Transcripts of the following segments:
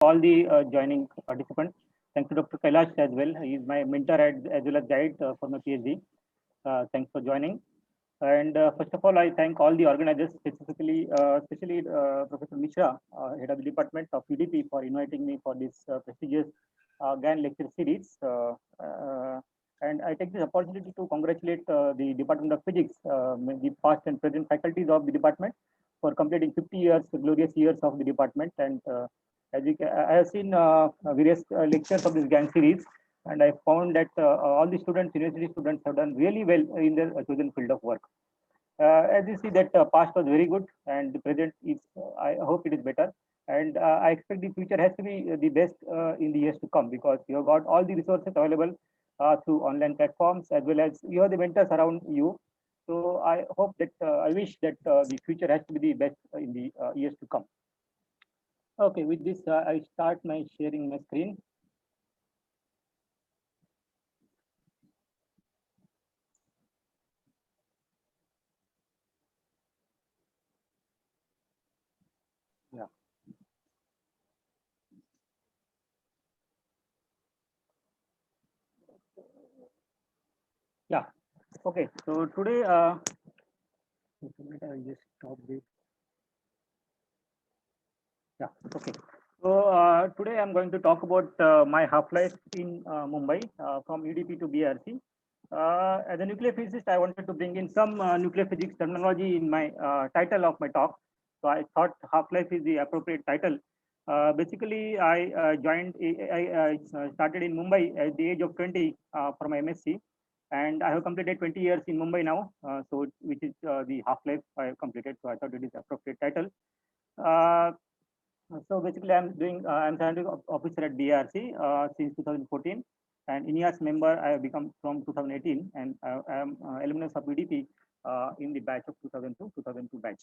all the joining participants. Thanks to Dr. Kailash as well. He is my mentor as well as guide for my PhD. Thanks for joining. And first of all, I thank all the organizers, especially Professor Mishra, head of the department of UDP, for inviting me for this prestigious GAN lecture series. And I take this opportunity to congratulate the Department of Physics, the past and present faculties of the department, for completing 50 years, glorious years of the department. And I have seen various lectures of this GAN series, and I found that all the students, university students, have done really well in their chosen field of work. As you see that past was very good, and the present is, I hope it is better. And I expect the future has to be the best in the years to come, because you have got all the resources available through online platforms, as well as you have the mentors around you. So I hope that, I wish that the future has to be the best in the years to come. Okay, with this, I start my sharing my screen. Yeah. Yeah. Okay. So today, I'll just stop this. Yeah. Okay. So today I'm going to talk about my half-life in Mumbai from UDP to BRC. As a nuclear physicist, I wanted to bring in some nuclear physics terminology in my title of my talk. So I thought half-life is the appropriate title. Basically, I started in Mumbai at the age of 20 for my MSc, and I have completed 20 years in Mumbai now. So which is the half-life I have completed. So I thought it is appropriate title. Uh, so basically, I'm scientific officer at BRC since 2014, and INEAS member I have become from 2018, and I am alumnus of UDP in the batch of 2002 batch.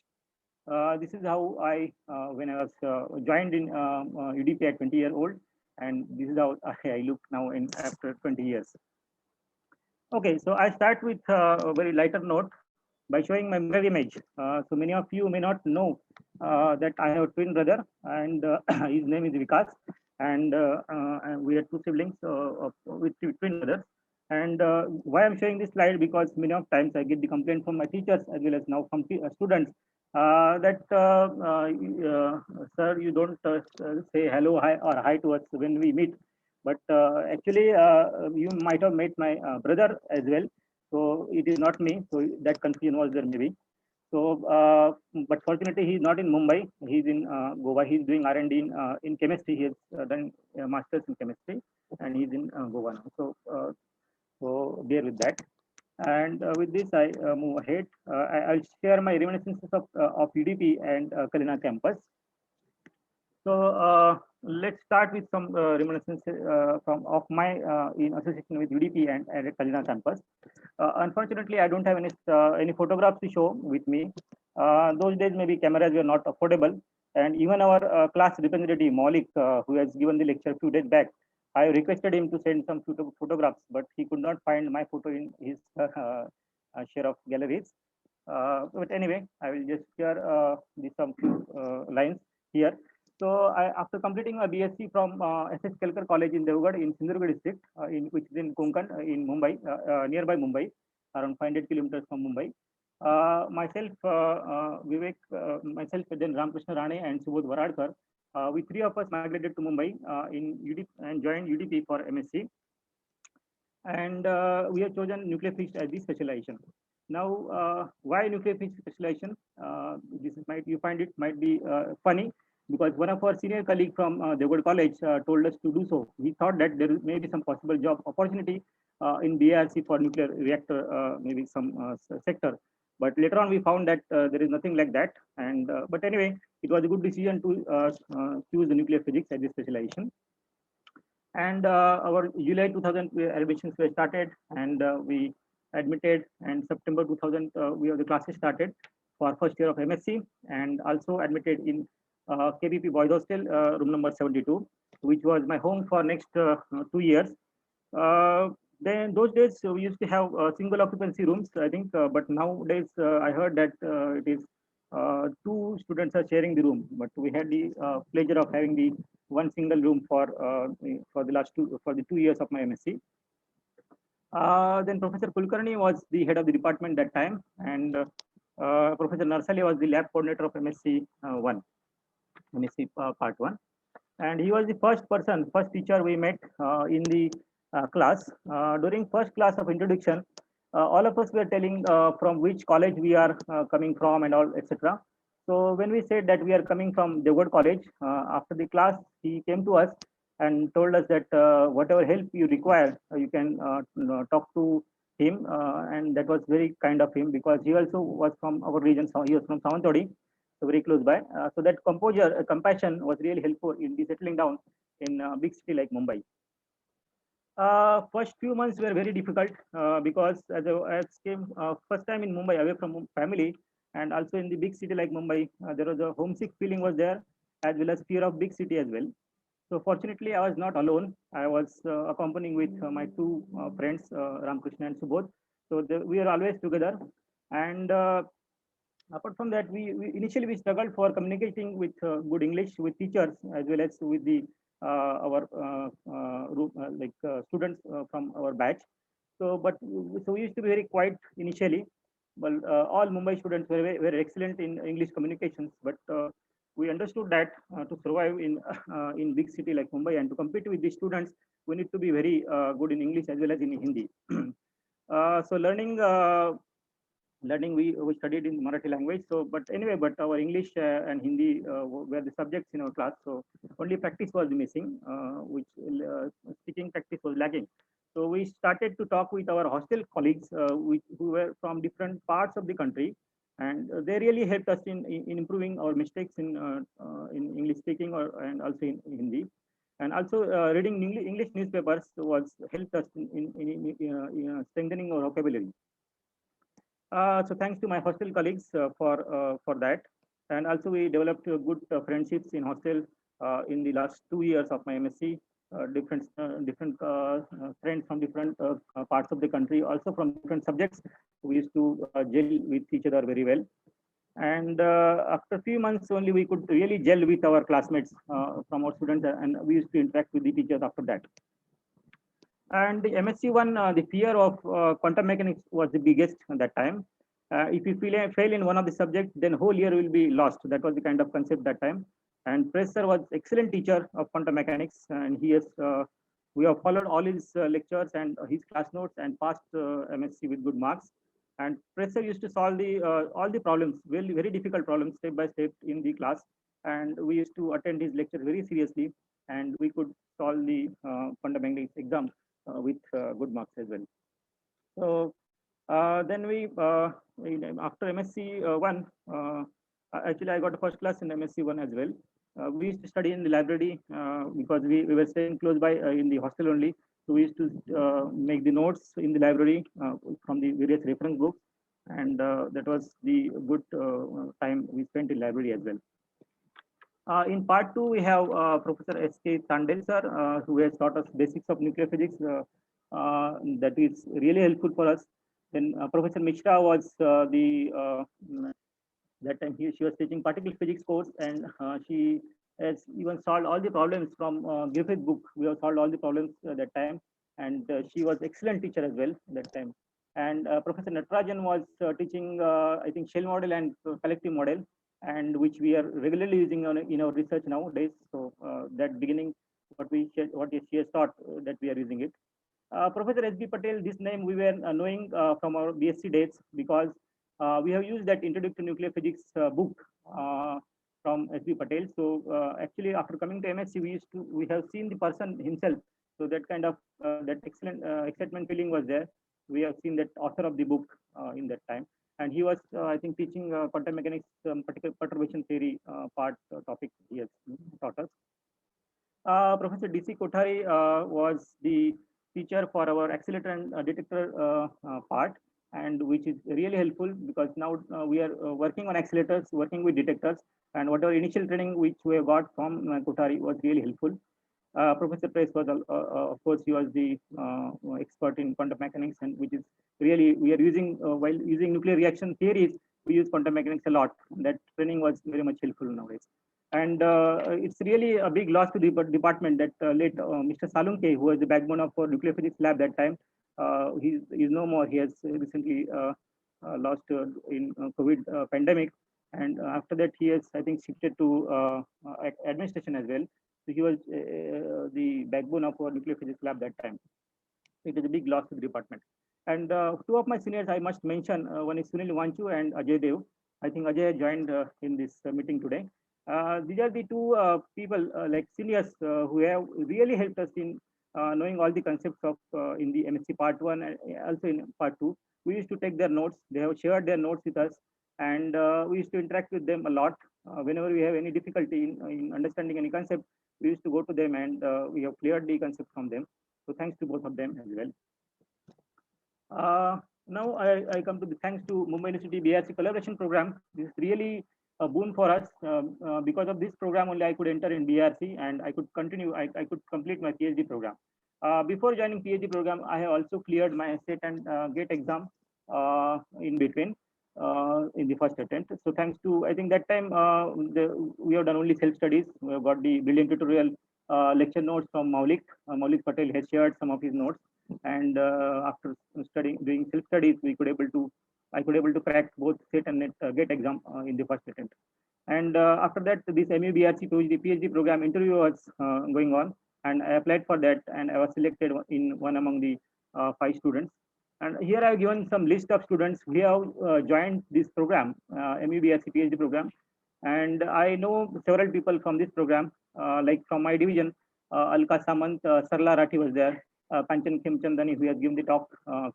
This is how when I was joined in UDP at 20 years old, and this is how I look now in after 20 years. Okay, so I start with a very lighter note by showing my mirror image. So many of you may not know that I have a twin brother, and his name is Vikas, and we are two siblings with twin brothers. And why I'm showing this slide, because many of times I get the complaint from my teachers as well as now from students that sir, you don't say hello, hi, or hi to us when we meet. But actually, you might have met my brother as well. So it is not me. So that confusion was there maybe. So, but fortunately, he's not in Mumbai. He's in Goa. He's doing R&D in chemistry. He has done a master's in chemistry, and he's in Goa now. So bear with that. And with this, I move ahead. I'll share my reminiscences of UDP and Kalina campus. So let's start with some reminiscences from of my in association with UDP and at Kalina campus. Unfortunately, I don't have any photographs to show with me. Those days, maybe cameras were not affordable, and even our class representative Maulik, who has given the lecture a few days back, I requested him to send some photographs, but he could not find my photo in his share of galleries. But anyway, I will just share some few lines here. So after completing a BSc from SS Kelkar College in Devgarh in Sindhurgarh district, which is in Konkan in Mumbai, nearby Mumbai, around 500 kilometers from Mumbai. Myself, Vivek, myself, then Ramkrishna Rane and Subodh Varadkar, we three of us migrated to Mumbai in UDP and joined UDP for MSc. And we have chosen nuclear physics as the specialization. Now, why nuclear physics specialization? This is might you find it might be funny, because one of our senior colleague from Devgarh College told us to do so. We thought that there may be some possible job opportunity in BRC for nuclear reactor, maybe some sector. But later on, we found that there is nothing like that. And but anyway, it was a good decision to choose the nuclear physics as a specialization. And our July 2000 admissions were started, and we admitted, and September 2000 we have the classes started for first year of MSc, and also admitted in KBP Boys Hostel, room number 72, which was my home for next 2 years. Then those days we used to have single occupancy rooms, I think, but nowadays I heard that it is two students are sharing the room. But we had the pleasure of having the one single room for the 2 years of my MSc. Then Professor Kulkarni was the head of the department that time, and Professor Narsali was the lab coordinator of MSc 1, MSc Part 1. And he was the first teacher we met in the class. During first class of introduction, all of us were telling from which college we are coming from and all, etc. So when we said that we are coming from Devgad College, after the class, he came to us and told us that whatever help you require, you can talk to him. And that was very kind of him, because he also was from our region. So he was from Sawantwadi, so very close by. So that compassion was really helpful in the settling down in a big city like Mumbai. First few months were very difficult because as I came first time in Mumbai, away from family, and also in the big city like Mumbai, there was a homesick feeling was there, as well as fear of big city as well. So fortunately, I was not alone. I was accompanying with my two friends, Ramkrishna and Subodh. So we are always together. And apart from that, we initially we struggled for communicating with good English with teachers, as well as with the our students from our batch. So we used to be very quiet initially. Well, all Mumbai students were very excellent in English communications, but we understood that to survive in big city like Mumbai and to compete with these students, we need to be very good in English as well as in Hindi. So learning we studied in Marathi language. So but anyway, but our English and Hindi were the subjects in our class. So only practice was missing, which speaking practice was lacking. So we started to talk with our hostel colleagues, who were from different parts of the country, and they really helped us in improving our mistakes in English speaking and also in Hindi. And also reading English newspapers was helped us in strengthening our vocabulary. So thanks to my hostel colleagues for that, and also we developed good friendships in hostel in the last 2 years of my MSc. Different friends from different parts of the country, also from different subjects. We used to gel with each other very well. And after a few months only, we could really gel with our classmates from our students, and we used to interact with the teachers after that. And the MSc one, the fear of quantum mechanics was the biggest at that time. If you fail in one of the subjects, then whole year will be lost. That was the kind of concept that time. And Professor was excellent teacher of quantum mechanics, and we have followed all his lectures and his class notes and passed MSc with good marks. And Professor used to solve all the problems, very difficult problems, step by step in the class. And we used to attend his lecture very seriously, and we could solve the quantum mechanics exam with good marks as well. So then after MSc 1, actually I got a first class in MSc 1 as well. We used to study in the library because we were staying close by in the hostel only. So we used to make the notes in the library from the various reference books, and that was the good time we spent in library as well. In part 2, we have Professor S.K. Tandel sir, who has taught us basics of nuclear physics. That is really helpful for us. Then Professor Mishra was that time she was teaching particle physics course, and she has even solved all the problems from Griffith book. We have solved all the problems at that time, and she was excellent teacher as well that time. And Professor Natarajan was teaching, I think, shell model and collective model, and which we are regularly using in our research nowadays. So that beginning, what she has taught, that we are using it. Professor S.B. Patel, this name we were knowing from our BSc days, because we have used that Introduction to Nuclear Physics book from S.B. Patel. So actually, after coming to MSc, we have seen the person himself. So that kind of that excellent excitement feeling was there. We have seen that author of the book in that time, and he was, I think, teaching quantum mechanics, particular perturbation theory topic he has taught us. Professor D.C. Kothari was the teacher for our accelerator and detector part, and which is really helpful because now we are working on accelerators, working with detectors, and whatever initial training which we have got from Kothari was really helpful. Professor Price was, of course, he was the expert in quantum mechanics, and which is really we are using while using nuclear reaction theories, we use quantum mechanics a lot. That training was very much helpful nowadays. And it's really a big loss to the department that late Mr. Salunke, who was the backbone of our nuclear physics lab that time, he's no more. He has recently lost in COVID pandemic, and after that he has, I think, shifted to administration as well. So he was the backbone of our nuclear physics lab that time. It is a big loss to the department. And two of my seniors I must mention. One is Sunil Vanchu and Ajay Dev. I think Ajay joined in this meeting today. These are the two people like seniors who have really helped us in knowing all the concepts of in the MSc Part 1 and also in Part 2. We used to take their notes. They have shared their notes with us, and we used to interact with them a lot. Whenever we have any difficulty in understanding any concept, we used to go to them, and we have cleared the concept from them. So thanks to both of them as well. Now I come to the thanks to Mumbai University BRC collaboration program. This is really a boon for us. Because of this program only I could enter in BRC and I could continue, I could complete my PhD program. Before joining PhD program, I have also cleared my SAT and GATE exam in between in the first attempt. So thanks to, I think that time we have done only self-studies. We have got the brilliant tutorial lecture notes from Maulik. Maulik Patel has shared some of his notes, and after studying doing self studies I could able to crack both SAT and GATE exam in the first attempt. And after that, this MUBRC PhD program interview was going on, and I applied for that, and I was selected in one among the 5 students. And here I have given some list of students who have joined this program, MUBRC PhD program. And I know several people from this program, like from my division, Alka Samant, Sarla Rathi was there, Kanchan Khemchandani, who has given the talk a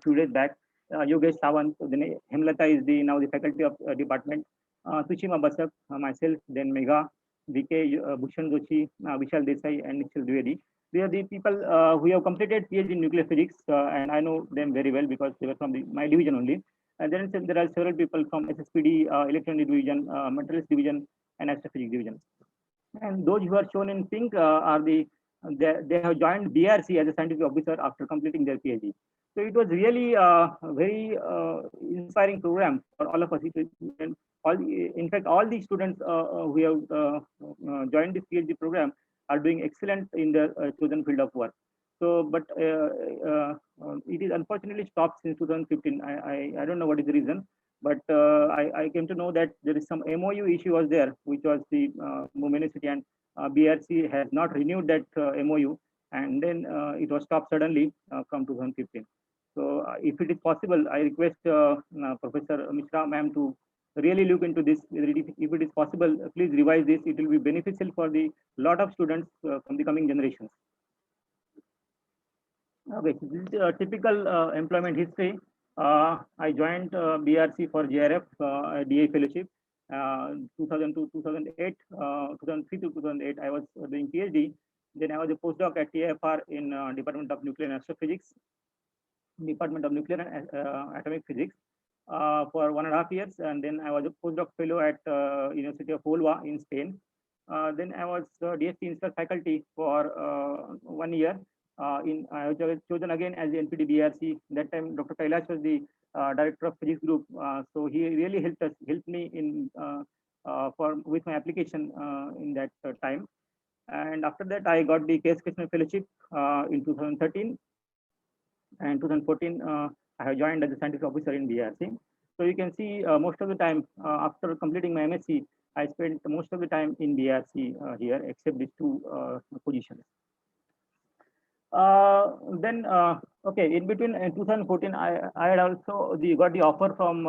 few days back, Yogesh Sawant, then Hemlata is the now the faculty of department, Sushima Basak, myself, then Megha, VK, Bhushan Joshi, Vishal Desai, and Nikhil Dwivedi. They are the people who have completed PhD in nuclear physics, and I know them very well because they were from my division only. And then there are several people from SSPD, Electronic Division, Materials Division, and Astrophysics Division. And those who are shown in pink are they have joined BRC as a scientific officer after completing their PhD. So it was really a very inspiring program for all of us. In fact, all the students who have joined this PhD program are doing excellent in their chosen field of work. So, but it is unfortunately stopped since 2015. I don't know what is the reason, but I came to know that there is some MOU issue was there, which was the Mumbai University and BRC has not renewed that MOU, and then it was stopped suddenly from 2015. So if it is possible, I request Professor Mishra ma'am to really look into this. If it is possible, please revise this. It will be beneficial for the lot of students from the coming generations. Okay, this is a typical employment history. I joined BRC for JRF DA fellowship 2002, 2008, 2003 to 2008. I was doing PhD. Then I was a postdoc at TFR in Department of Nuclear and Astrophysics, Department of Nuclear and Atomic Physics for 1.5 years. And then I was a postdoc fellow at University of Huelva in Spain. Then I was DSP Instructor faculty for 1 year. I was chosen again as the NPT BRC. That time, Dr. Kailash was the director of physics group. So he really helped me in with my application in that time. And after that, I got the K.S. Krishnan Fellowship in 2013. And 2014, I have joined as a scientific officer in BRC. So you can see most of the time after completing my MSc, I spent most of the time in BRC here, except these two positions. Then okay, in between 2014, I had also got the offer from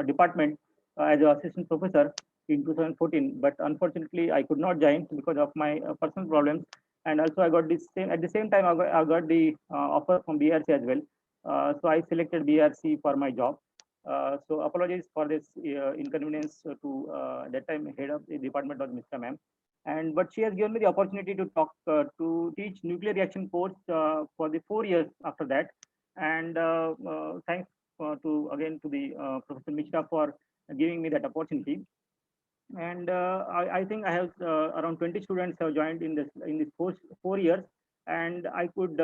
department as an assistant professor in 2014, but unfortunately I could not join because of my personal problems. And also I got this same at the same time I got the offer from BRC as well. So I selected BRC for my job. So apologies for this inconvenience to that time head of the department was Mr. Ma'am. And but she has given me the opportunity to talk to teach nuclear reaction course for the 4 years after that. And thanks to again to the Professor Mishra for giving me that opportunity. And I think I have around 20 students have joined in this 4 years, and I could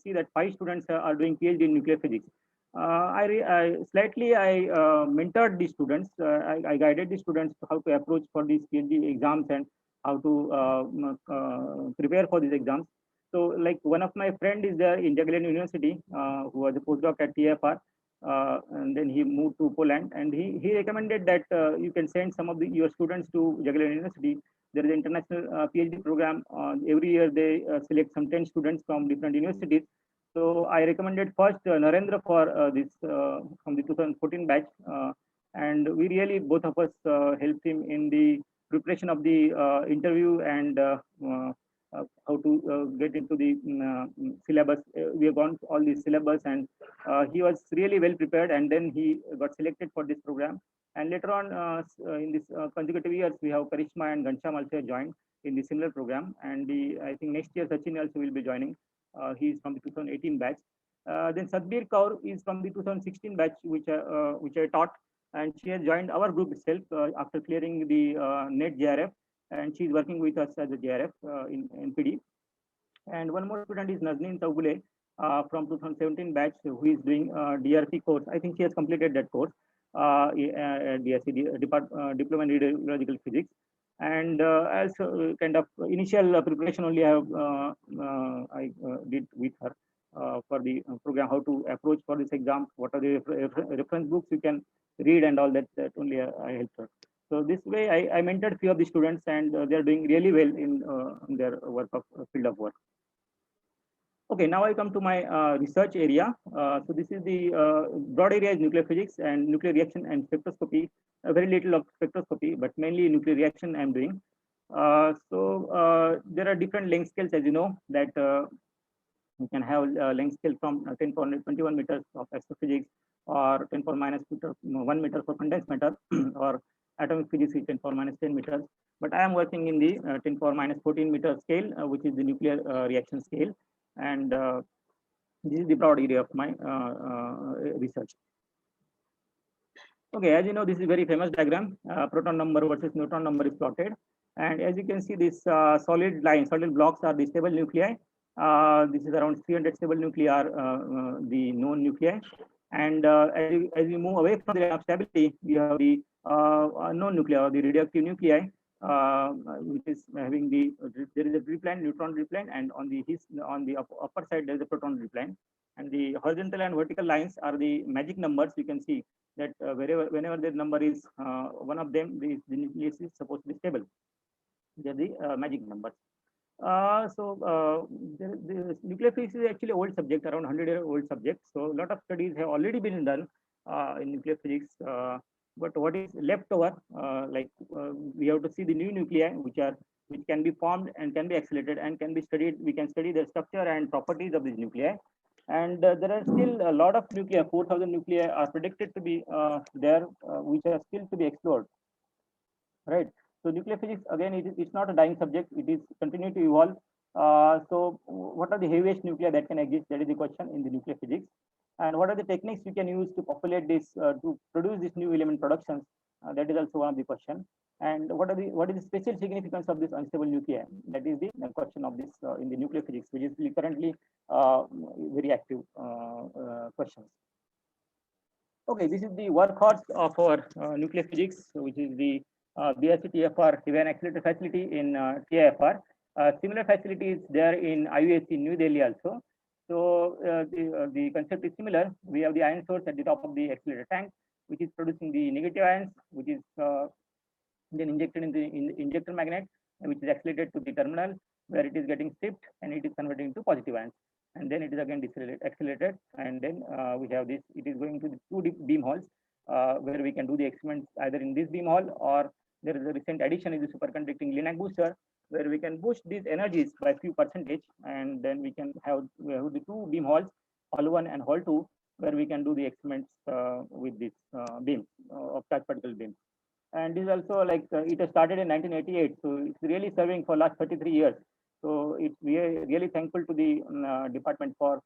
see that 5 students are doing PhD in nuclear physics. I slightly mentored the students. I guided the students how to approach for these PhD exams and how to prepare for these exams. So, like one of my friend is there in Jagiellonian University, who was a postdoc at TFR, and then he moved to Poland, and he recommended that you can send some of your students to Jagiellonian University. There is an international PhD program. Every year they select some 10 students from different universities. So I recommended first Narendra for this from the 2014 batch, and we really both of us helped him in the preparation of the interview and how to get into the syllabus. We have gone all the syllabus, and he was really well prepared. And then he got selected for this program. And later on, in this consecutive years, we have Karishma and Gansham also joined in the similar program. And I think next year Sachin also will be joining. He is from the 2018 batch. Then Sadbir Kaur is from the 2016 batch, which I taught, and she has joined our group itself after clearing the NET JRF, and she is working with us as a JRF in NPD. And one more student is Nazneen Taubule from 2017 batch, who is doing DRP course. I think she has completed that course, DSC, Diploma in Radiological Physics. And as kind of initial preparation only I did with her for the program, how to approach for this exam, what are the reference books you can read, and all that, that only I helped her. So this way I mentored few of the students, and they're doing really well in their work of field of work. Okay, now I come to my research area. So this is the broad area is nuclear physics and nuclear reaction and spectroscopy. Very little of spectroscopy, but mainly nuclear reaction I'm doing. There are different length scales, as you know, that you can have length scale from 10 power 21 meters of astrophysics, or 10 power minus 1 meter for condensed matter, or atomic physics is 10 power minus 10 meters. But I am working in the 10 power minus 14 meter scale, which is the nuclear reaction scale. And this is the broad area of my research. Okay, as you know, this is a very famous diagram. Proton number versus neutron number is plotted. And as you can see, this solid blocks are the stable nuclei. This is around 300 stable nuclei are the known nuclei. And as we move away from the line of stability, we have the unknown nuclei, or the radioactive nuclei, which is having there is a repline, neutron repline, and on the upper side there is a proton repline. And the horizontal and vertical lines are the magic numbers. You can see that whenever the number is one of them, the nucleus is supposed to be stable. They're the magic numbers. The nuclear physics is actually old subject, around 100-year-old subject. So a lot of studies have already been done in nuclear physics. But what is left over, we have to see the new nuclei, which can be formed and can be accelerated and can be studied. We can study the structure and properties of these nuclei. And there are still a lot of nuclei, 4,000 nuclei are predicted to be there, which are still to be explored. Right. So nuclear physics, again, it's not a dying subject. It is continuing to evolve. So what are the heaviest nuclei that can exist? That is the question in the nuclear physics. And what are the techniques you can use to populate this, to produce this new element productions? That is also one of the question. And what is the special significance of this unstable nuclei? That is the question of this in the nuclear physics, which is currently very active questions. Okay, this is the workhorse of our nuclear physics, which is the BRC TFR Devian Accelerator Facility in TIFR. Similar facility is there in IUSC New Delhi also. So the concept is similar. We have the ion source at the top of the accelerator tank, which is producing the negative ions, which is then injected in the injector magnet, which is accelerated to the terminal, where it is getting stripped and it is converted into positive ions. And then it is again accelerated, and then we have this. It is going to the two beam halls, where we can do the experiments either in this beam hall, or there is a recent addition in the superconducting LINAC booster, where we can boost these energies by a few percentage, and then we have the two beam halls, hall 1 and hall 2, where we can do the experiments with this beam of charged particle beam. And this is also it has started in 1988, so it's really serving for last 33 years. So we are really thankful to the department for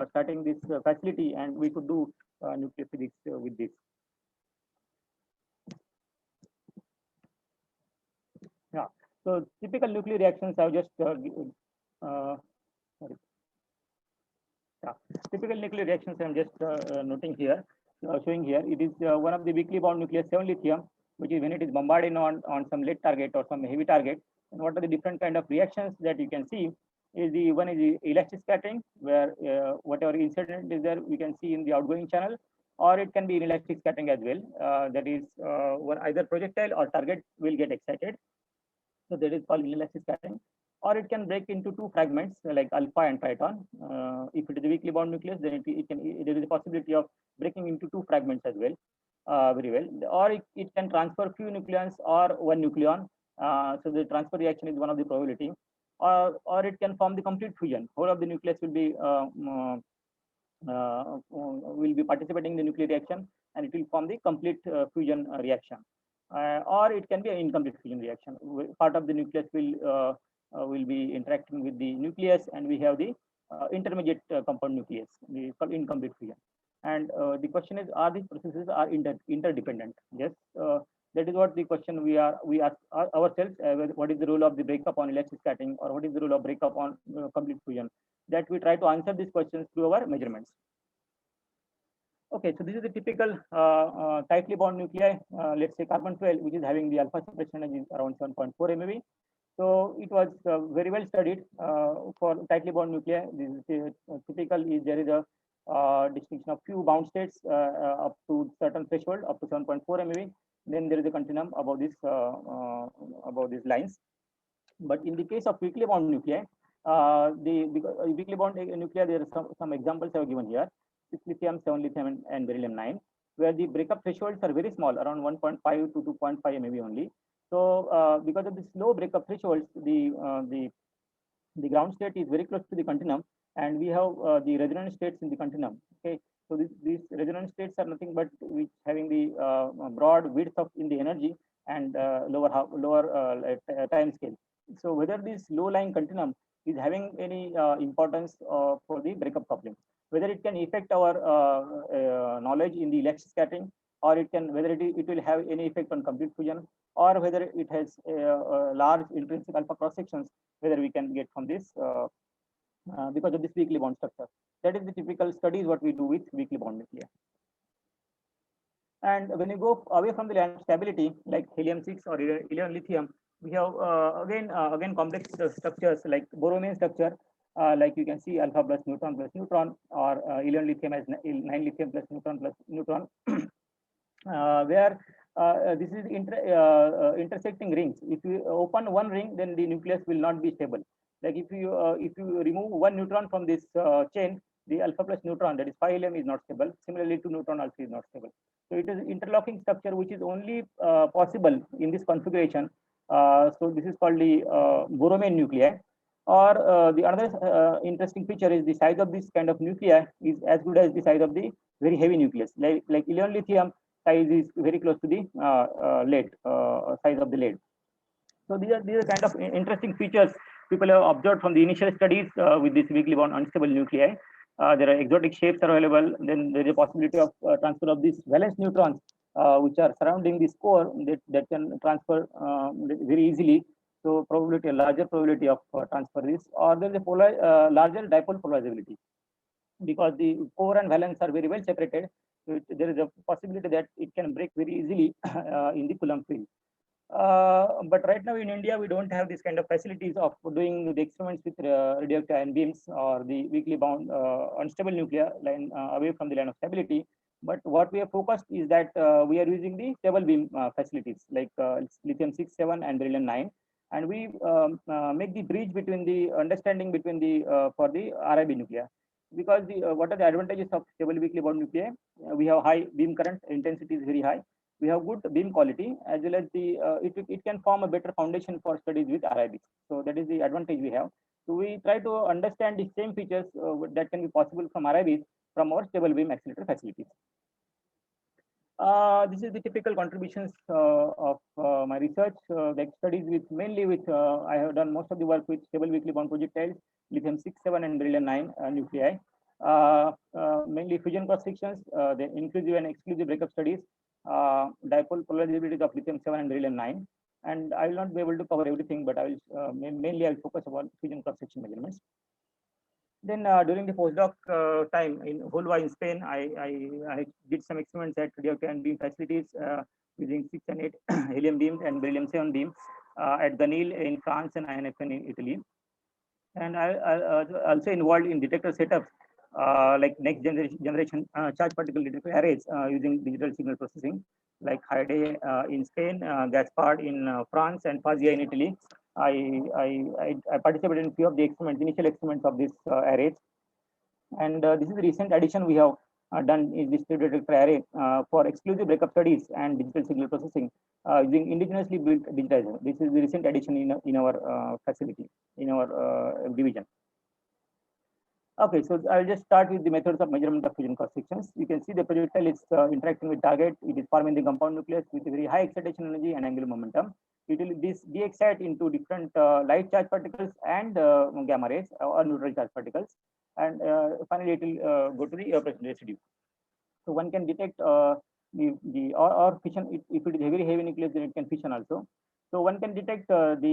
starting this facility, and we could do nuclear physics with this. Yeah. So typical nuclear reactions, I've just sorry. Yeah. Typical nuclear reactions I'm just noting here, showing here. It is one of the weakly bound nucleus 7 lithium, which is when it is bombarded on some lead target or some heavy target. And what are the different kind of reactions that you can see? Is the one is the elastic scattering, where whatever incident is there, we can see in the outgoing channel, or it can be inelastic scattering as well. That is, either projectile or target will get excited. So that is called inelastic scattering. Or it can break into two fragments like alpha and triton. If it is a weakly bound nucleus, then there is a possibility of breaking into two fragments as well, very well. Or it can transfer few nucleons or one nucleon. So the transfer reaction is one of the probability. Or it can form the complete fusion. Whole of the nucleus will be participating in the nuclear reaction, and it will form the complete fusion reaction. Or it can be an incomplete fusion reaction. Part of the nucleus will be interacting with the nucleus, and we have the intermediate compound nucleus, the called incomplete fusion. And the question is, are these processes are interdependent? Yes, that is what the question we ask ourselves. What is the role of the breakup on elastic scattering, or what is the role of breakup on complete fusion? That we try to answer these questions through our measurements. Okay, so this is the typical tightly bound nuclei. Let's say carbon 12, which is having the alpha separation energy around 7.4 MeV. So it was very well studied for tightly bound nuclei. This is typical. Is there is a distinction of few bound states up to certain threshold up to 7.4 MeV. Then there is a continuum above these lines. But in the case of weakly bound nuclei, because weakly bound nuclei, there are some examples I have given here: 6 lithium, 7 lithium, and beryllium 9, where the breakup thresholds are very small, around 1.5 to 2.5 MeV only. So because of this low breakup thresholds, the ground state is very close to the continuum, and we have the resonance states in the continuum. Okay, so these resonance states are nothing but which having the broad width of in the energy and lower time scale. So whether this low lying continuum is having any importance for the breakup coupling, whether it can affect our knowledge in the elastic scattering, or it can whether it will have any effect on complete fusion, or whether it has large intrinsic alpha cross sections, whether we can get from this because of this weakly bond structure. That is the typical studies what we do with weakly bond nuclei. And when you go away from the land of stability, like helium-6 or helium lithium, we have again complex structures like borromean structure, like you can see alpha plus neutron, or helium lithium as 9 lithium plus neutron, where this is intersecting rings. If you open one ring, then the nucleus will not be stable. Like if you remove one neutron from this chain, the alpha plus neutron, that is 5 helium, is not stable. Similarly, 2 neutron also is not stable. So it is interlocking structure which is only possible in this configuration. So this is called the borromean nuclei. Or the another interesting feature is the size of this kind of nuclei is as good as the size of the very heavy nucleus. Like helium lithium size is very close to the lead size of the lead. So these are kind of interesting features people have observed from the initial studies with this weakly bound unstable nuclei. There are exotic shapes are available. Then there is a possibility of transfer of these valence neutrons, which are surrounding this core, that can transfer very easily. So probability, a larger probability of transfer this, or there is a larger dipole polarizability, because the core and valence are very well separated. So there is a possibility that it can break very easily in the Coulomb field. But right now in India, we don't have this kind of facilities of doing the experiments with radioactive ion beams or the weakly bound unstable nuclear line away from the line of stability. But what we have focused is that we are using the stable beam facilities like lithium 6, 7, and beryllium 9. And we make the bridge between the understanding between the for the RIB nuclear. Because what are the advantages of stable weakly bound nuclei? We have high beam current, intensity is very high. We have good beam quality, as well as the it can form a better foundation for studies with RIB. So that is the advantage we have. So we try to understand the same features that can be possible from RIBs from our stable beam accelerator facilities. This is the typical contributions of my research, like studies with mainly with I have done most of the work with stable weakly bound projectiles, lithium 6, 7, and beryllium 9 nuclei. Mainly fusion cross sections, the inclusive and exclusive breakup studies, dipole polarizabilities of lithium 7 and beryllium 9. And I will not be able to cover everything, but I will mainly I will focus on fusion cross section measurements. Then during the postdoc time in Huelva in Spain, I did some experiments at radioactive and beam facilities using 6 and 8 helium beams and beryllium-7 beams at Ganil in France and INFN in Italy. And I also involved in detector setups like next generation charge particle detector arrays using digital signal processing, like HIDE in Spain, Gaspard in France, and Fazia in Italy. I participated in few of the experiments, initial experiments of these arrays. And this is the recent addition we have done is distributed array for exclusive breakup studies and digital signal processing using indigenously built digitizer. This is the recent addition in our facility, in our division. Okay, so I'll just start with the methods of measurement of fusion cross sections. You can see the projectile is interacting with target. It is forming the compound nucleus with a very high excitation energy and angular momentum. It will this de-excite into different light charge particles and gamma rays or neutral charge particles, and finally it will go to the present residue. So one can detect or fission. If it is a very heavy nucleus, then it can fission also. So one can detect the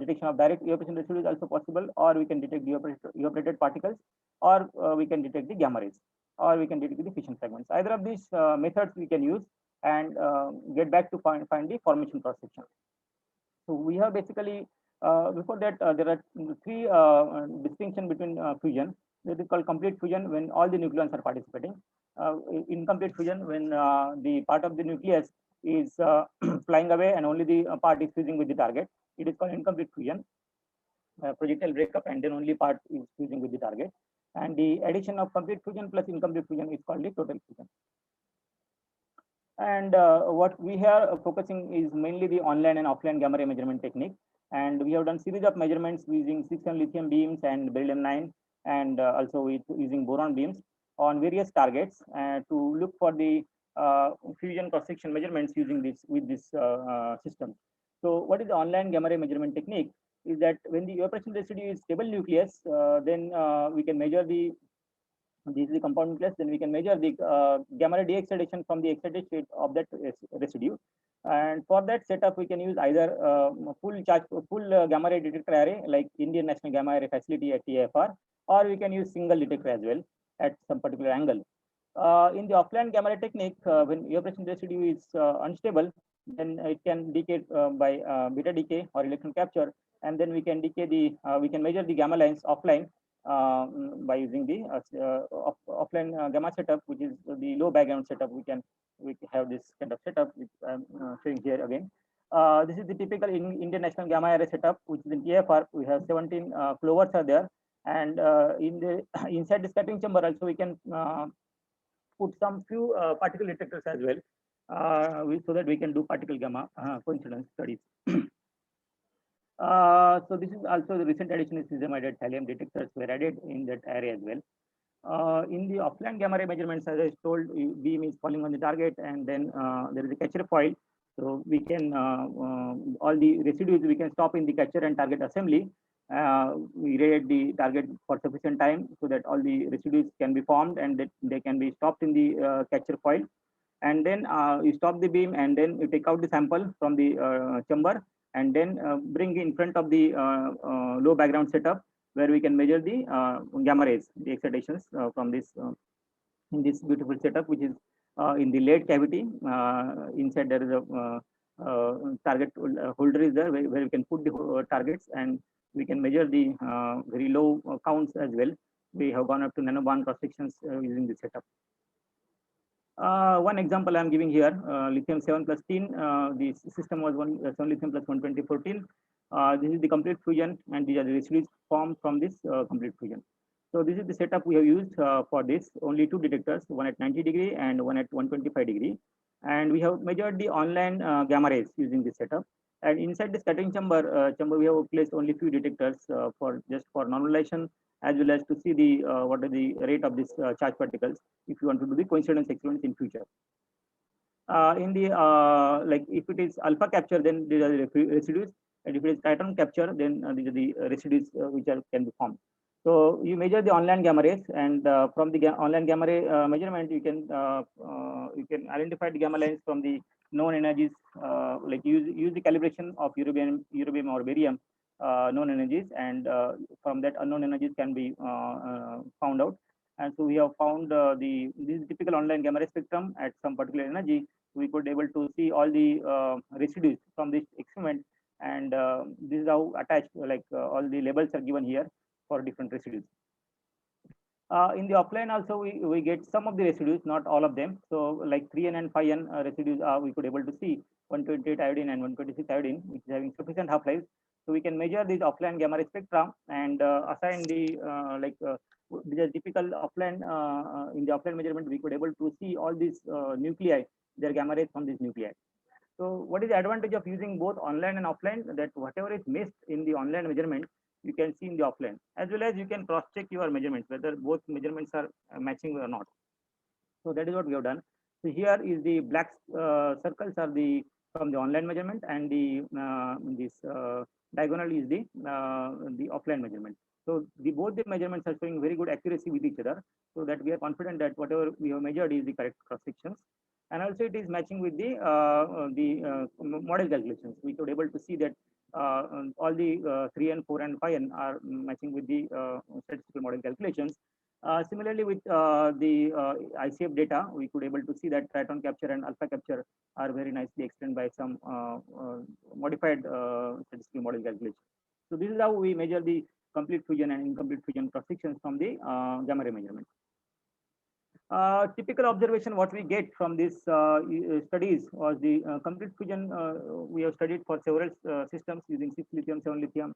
detection of direct evaporation residue is also possible, or we can detect the evaporated particles, or we can detect the gamma rays, or we can detect the fission fragments. Either of these methods we can use and get back to find the formation cross section. So we have basically before that there are three distinction between fusion. That is called complete fusion when all the nucleons are participating. Incomplete fusion when the part of the nucleus is flying away and only the part is fusing with the target. It is called incomplete fusion. Projectile breakup and then only part is fusing with the target. And the addition of complete fusion plus incomplete fusion is called the total fusion. And what we are focusing is mainly the online and offline gamma ray measurement technique. And we have done series of measurements using 6 lithium beams and beryllium-9, and also with using boron beams on various targets to look for the fusion cross-section measurements using this with this system. So what is the online gamma ray measurement technique? Is that when the evaporation residue is stable nucleus, then we can measure the this is the compound nucleus, then we can measure the gamma ray de-excitation from the excited state of that residue. And for that setup, we can use either full gamma ray detector array like Indian National Gamma Ray Facility at TFR, or we can use single detector as well at some particular angle. In the offline gamma ray technique, when evaporation residue is unstable, then it can decay by beta decay or electron capture, and then we can decay the we can measure the gamma lines offline by using the offline gamma setup, which is the low background setup. We have this kind of setup, which I'm showing here again. This is the typical Indian National Gamma Array setup, which is in TFR. We have 17 clovers are there, and in the inside the scattering chamber also we can put some few particle detectors as well, so that we can do particle gamma coincidence studies. So this is also the recent addition is cesium-iodide thallium detectors were added in that array as well. In the offline gamma ray measurements, as I told, beam is falling on the target, and then there is a catcher foil. So we can all the residues we can stop in the catcher and target assembly. We irradiate the target for sufficient time so that all the residues can be formed and that they can be stopped in the catcher foil. And then you stop the beam, and then you take out the sample from the chamber, and then bring in front of the low background setup, where we can measure the gamma rays, the excitations from this in this beautiful setup, which is in the lead cavity. Inside there is a target holder is there where we can put the targets, and we can measure the very low counts as well. We have gone up to nanobarn cross sections using this setup. One example I'm giving here, lithium 7 plus tin. The system was 7 lithium plus 124 tin. This is the complete fusion, and these are the residues formed from this complete fusion. So this is the setup we have used for this. Only two detectors, one at 90 degree and one at 125 degree. And we have measured the online gamma rays using this setup. And inside the scattering chamber, we have placed only few detectors for normalization, as well as to see the what are the rate of this charge particles if you want to do the coincidence experiments in future. In the like if it is alpha capture, then these are the residues, and if it is cation capture, then these are the residues which can be formed. So you measure the online gamma rays, and from the online gamma ray measurement, you can identify the gamma lines from the known energies. Like use the calibration of eurobium or barium known energies, and from that unknown energies can be found out. And so we have found this typical online gamma ray spectrum at some particular energy. We could able to see all the residues from this experiment, and this is how attached, like all the labels are given here for different residues. In the offline also, we get some of the residues, not all of them. So like 3n and 5n residues, we could able to see 128 iodine and 126 iodine, which is having sufficient half-life. So we can measure these offline gamma ray spectra and assign the these are typical offline. In the offline measurement, we could able to see all these nuclei, their gamma rays from these nuclei. So what is the advantage of using both online and offline? That whatever is missed in the online measurement, you can see in the offline, as well as you can cross check your measurements, whether both measurements are matching or not. So that is what we have done. So here is the black circles are the from the online measurement, and the this diagonal is the offline measurement. So both the measurements are showing very good accuracy with each other, so that we are confident that whatever we have measured is the correct cross sections. And also it is matching with the model calculations. We could able to see that all the 3 and 4 and 5n are matching with the statistical model calculations. Similarly, with the ICF data, we could able to see that triton capture and alpha capture are very nicely explained by some modified statistical model calculation. So this is how we measure the complete fusion and incomplete fusion cross sections from the gamma ray measurement. Typical observation what we get from these studies was the complete fusion. We have studied for several systems using 6 lithium, 7 lithium,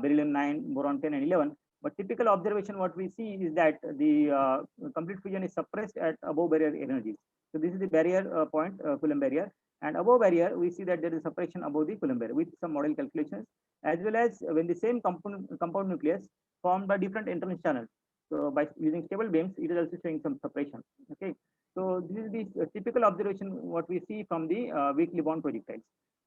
beryllium 9, boron 10 and 11. But typical observation what we see is that the complete fusion is suppressed at above barrier energies. So this is the barrier point, Coulomb barrier, and above barrier we see that there is suppression above the Coulomb barrier with some model calculations, as well as when the same compound nucleus formed by different entrance channels. So by using stable beams, it is also showing some separation. Okay, so this is the typical observation what we see from the weakly bound projectiles.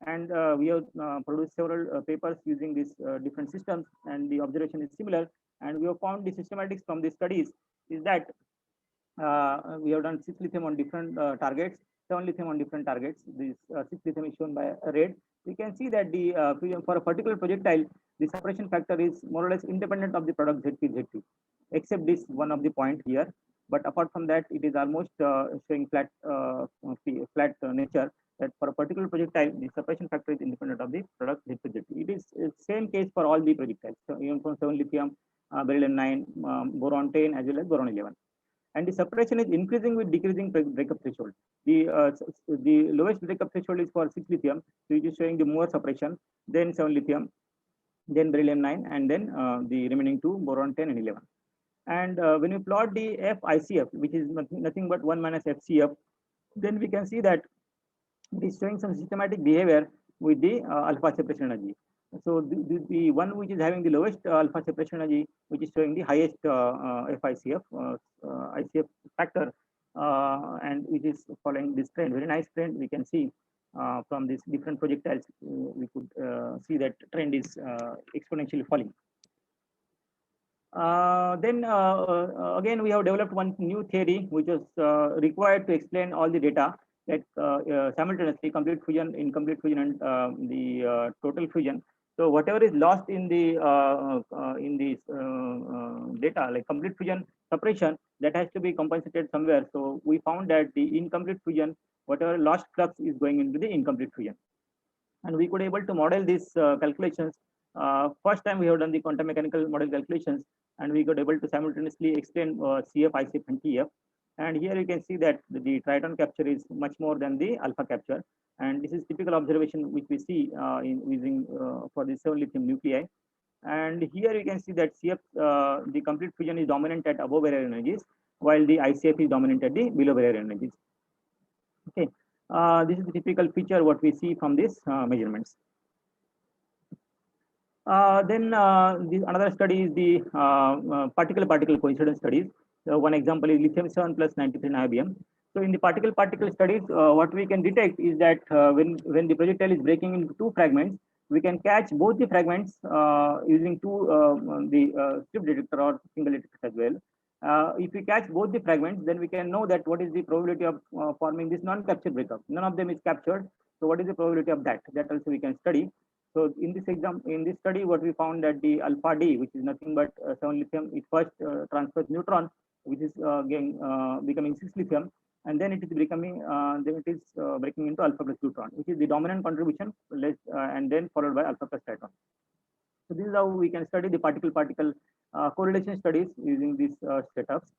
And we have produced several papers using these different systems, and the observation is similar. And we have found the systematics from the studies is that we have done 6 lithium on different targets, 7 lithium on different targets. This 6 lithium is shown by red. We can see that the for a particular projectile, the suppression factor is more or less independent of the product ZP, except this one of the point here. But apart from that, it is almost showing flat nature. That for a particular projectile, the suppression factor is independent of the product ZP. It is same case for all the projectiles. So even from 7 lithium, beryllium 9, boron 10, as well as boron 11. And the suppression is increasing with decreasing breakup threshold. The lowest breakup threshold is for 6 lithium, so it is showing the more suppression, then 7 lithium, then beryllium 9, and then the remaining 2, boron 10 and 11. And when you plot the FICF, which is nothing but 1 minus FCF, then we can see that it is showing some systematic behavior with the alpha separation energy. So the one which is having the lowest alpha separation energy, which is showing the highest FICF ICF factor, and which is following this trend, very nice trend. We can see from these different projectiles, we could see that trend is exponentially falling. Then again, we have developed one new theory which is required to explain all the data that simultaneously complete fusion, incomplete fusion, and the total fusion. So whatever is lost in the data, like complete fusion suppression, that has to be compensated somewhere. So we found that the incomplete fusion, whatever lost flux is going into the incomplete fusion, and we could able to model these calculations. First time we have done the quantum mechanical model calculations, and we got able to simultaneously explain CF, ICF, and TF. And here you can see that the triton capture is much more than the alpha capture. And this is typical observation which we see in using for the 7 lithium nuclei. And here you can see that CF, the complete fusion is dominant at above barrier energies, while the ICF is dominant at the below barrier energies. Okay, this is the typical feature what we see from these measurements. Then another study is the particle coincidence studies. One example is lithium 7 plus 93 niobium. So in the particle studies, what we can detect is that when the projectile is breaking into 2 fragments, we can catch both the fragments using the strip detector or single detector as well. If we catch both the fragments, then we can know that what is the probability of forming this non-captured breakup. None of them is captured. So what is the probability of that? That also we can study. So in this study, what we found that the alpha D, which is nothing but 7 lithium, it first transfers neutron, which is becoming 6 lithium, and then it is breaking into alpha plus neutron, which is the dominant contribution, and then followed by alpha plus tritron. So this is how we can study the particle-particle correlation studies using these setups.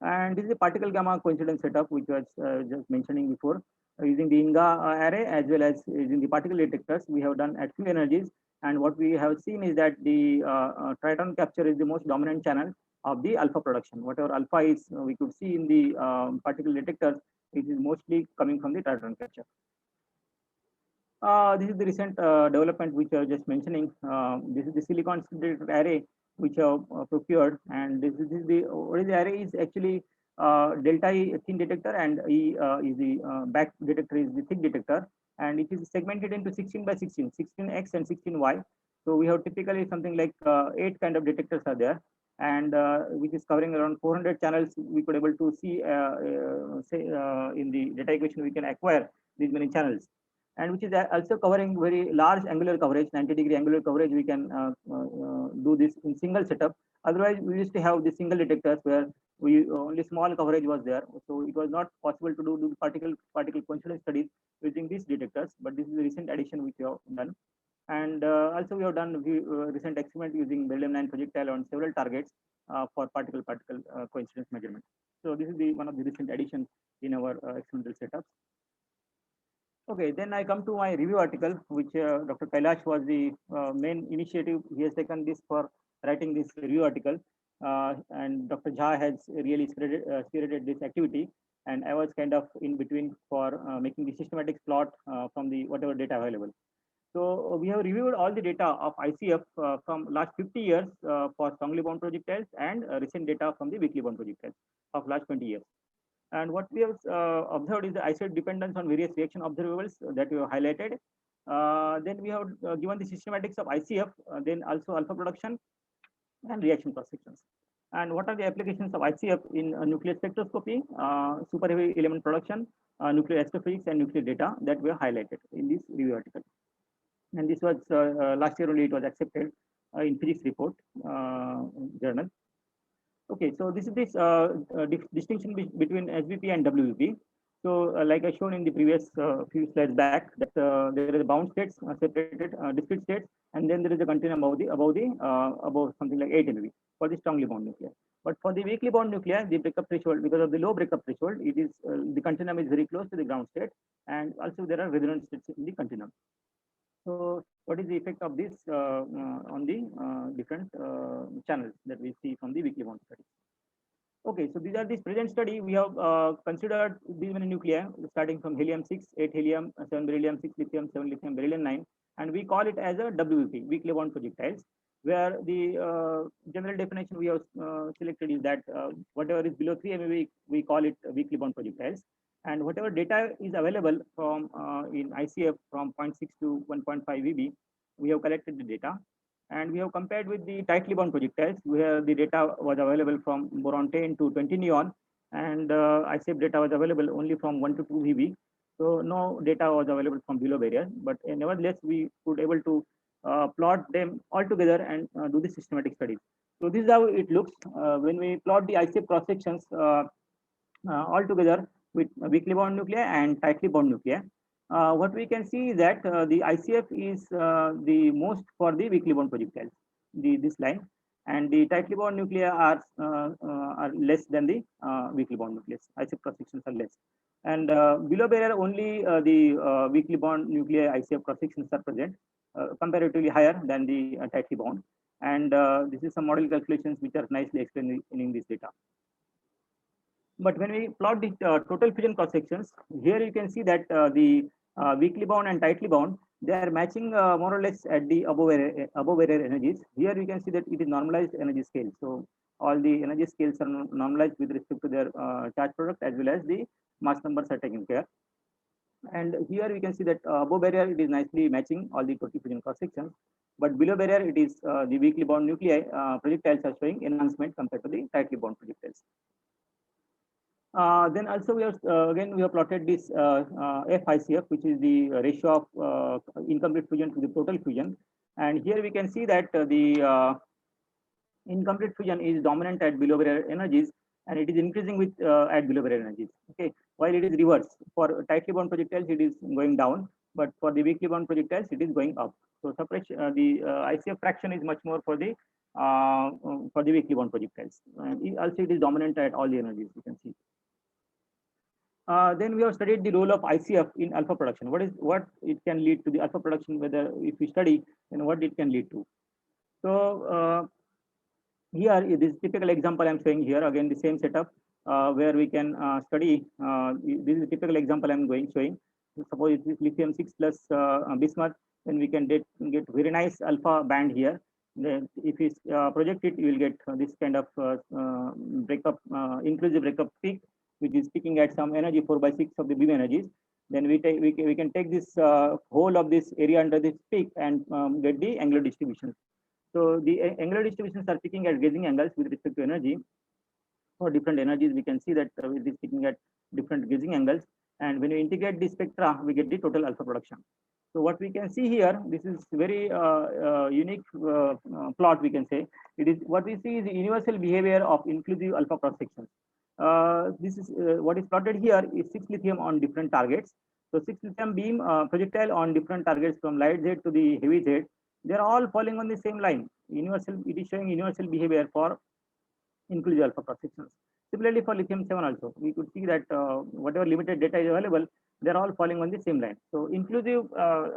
And this is a particle gamma coincidence setup, which was just mentioning before. Using the INGA array as well as using the particle detectors, we have done at few energies. And what we have seen is that the tritron capture is the most dominant channel of the alpha production. Whatever alpha is, we could see in the particle detectors, it is mostly coming from the tritron capture. This is the recent development which I was just mentioning. This is the silicon array which I have procured, and this is the what is the array is actually delta E thin detector, and E is the back detector is the thick detector, and it is segmented into 16 by 16, 16x and 16y. So we have typically something like 8 kind of detectors are there, and which is covering around 400 channels. We could able to see say in the data equation we can acquire these many channels, and which is also covering very large angular coverage, 90-degree angular coverage. We can do this in single setup. Otherwise, we used to have the single detectors where we only small coverage was there, so it was not possible to do particle coincidence studies using these detectors. But this is a recent addition which we have done, and also we have done recent experiment using beryllium-9 projectile on several targets for particle-particle coincidence measurement. So this is the one of the recent additions in our experimental setups. Okay, then I come to my review article, which Dr. Kailash was the main initiative. He has taken this for writing this review article, and Dr. Jha has really spearheaded this activity, and I was kind of in between for making the systematic plot from the whatever data available. So we have reviewed all the data of ICF from last 50 years for strongly bound projectiles, and recent data from the weakly bound projectiles of last 20 years. And what we have observed is the isolate dependence on various reaction observables that we have highlighted. Then we have given the systematics of ICF, then also alpha production and reaction cross sections. And what are the applications of ICF in nuclear spectroscopy, super heavy element production, nuclear astrophysics, and nuclear data that we have highlighted in this review article. And this was last year only it was accepted in physics report journal. Okay, so this is this distinction between SVP and WVP. So, like I shown in the previous few slides back, that there is a bound states, separated discrete states, and then there is a continuum above something like 8 MeV for the strongly bound nuclei. But for the weakly bound nuclei, the breakup threshold, because of the low breakup threshold, it is the continuum is very close to the ground state, and also there are resonant states in the continuum. So, what is the effect of this on the different channels that we see from the weakly bound study? Okay, so these are this present study. We have considered these many nuclei starting from helium-6, 8 helium, 7 beryllium, 6 lithium, 7 lithium, beryllium-9, and we call it as a WVP, weakly bound projectiles, where the general definition we have selected is that whatever is below 3 MeV, we call it weakly bound projectiles. And whatever data is available from in ICF from 0.6 to 1.5 VB, we have collected the data. And we have compared with the tightly bound projectiles, where the data was available from boron 10 to 20 neon, and ICF data was available only from 1 to 2 VB. So no data was available from below barrier, but nevertheless, we could able to plot them all together and do the systematic studies. So this is how it looks when we plot the ICF cross sections all together with weakly bound nuclei and tightly bound nuclei. What we can see is that the ICF is the most for the weakly bound projectiles, this line, and the tightly bound nuclei are less than the weakly bound nucleus. ICF cross sections are less, and below barrier only the weakly bound nuclei ICF cross sections are present, comparatively higher than the tightly bound. And this is some model calculations which are nicely explained in this data. But when we plot the total fusion cross sections, here you can see that the weakly bound and tightly bound, they are matching more or less at the above area energies. Here you can see that it is normalized energy scale. So all the energy scales are normalized with respect to their charge product as well as the mass numbers are taken care. And here we can see that above barrier it is nicely matching all the total fusion cross sections. But below barrier it is the weakly bound nuclei projectiles are showing enhancement compared to the tightly bound projectiles. Then also we have again we have plotted this FICF, which is the ratio of incomplete fusion to the total fusion, and here we can see that the incomplete fusion is dominant at below barrier energies, and it is increasing with at below barrier energies. Okay, while it is reverse for tightly bound projectiles, it is going down, but for the weakly bound projectiles, it is going up. So separation, the ICF fraction is much more for the weakly bound projectiles. Also, it is dominant at all the energies. You can see. Then we have studied the role of ICF in alpha production. What it can lead to the alpha production? Whether if we study, then what it can lead to. So here this typical example I'm showing here again the same setup where we can study. This is a typical example I'm showing. Suppose it is lithium 6 plus bismuth, then we can get very nice alpha band here. Then if we project it, you will get this kind of breakup, inclusive breakup peak, which is peaking at some energy 4/6 of the beam energies. Then we can take this whole of this area under this peak and get the angular distribution. So the angular distributions are peaking at gazing angles with respect to energy. For different energies, we can see that it is peaking at different gazing angles. And when you integrate the spectra, we get the total alpha production. So what we can see here, this is very unique plot, we can say. It is what we see is the universal behavior of inclusive alpha cross sections. This is what is plotted here is 6 lithium on different targets. So 6 lithium beam projectile on different targets from light Z to the heavy Z. They are all falling on the same line. Universal, it is showing universal behavior for inclusive alpha cross sections. Similarly, for lithium 7 also, we could see that whatever limited data is available, they are all falling on the same line. So inclusive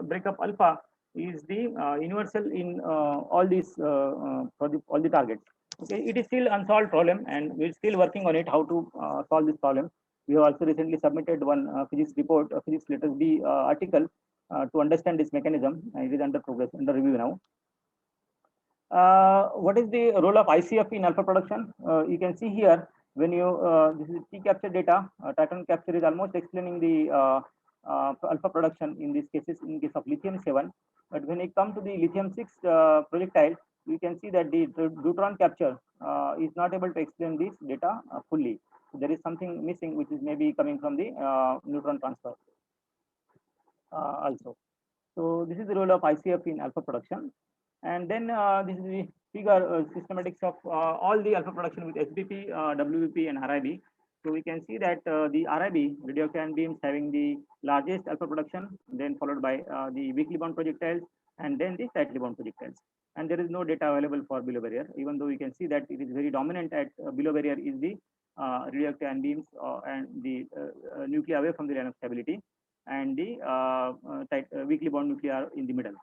breakup alpha is the universal in all these for all the targets. Okay, it is still unsolved problem, and we're still working on it how to solve this problem. We have also recently submitted one physics report, a physics letters B article to understand this mechanism. It is under progress, under review now. What is the role of ICF in alpha production? You can see here when you this is T capture data. Tritron capture is almost explaining the alpha production in these cases in case of lithium 7. But when it comes to the lithium 6 projectile, you can see that the deuteron capture is not able to explain this data fully. So there is something missing, which is maybe coming from the neutron transfer also. So this is the role of ICF in alpha production. And then this is the figure systematics of all the alpha production with SBP, WBP, and RIB. So we can see that the RIB, radioactive beams, having the largest alpha production, then followed by the weakly bound projectiles, and then the tightly bound projectiles. And there is no data available for below barrier, even though we can see that it is very dominant at below barrier is the radioactive beams and the nuclei away from the line of stability, and the weakly bound nuclei in the middle.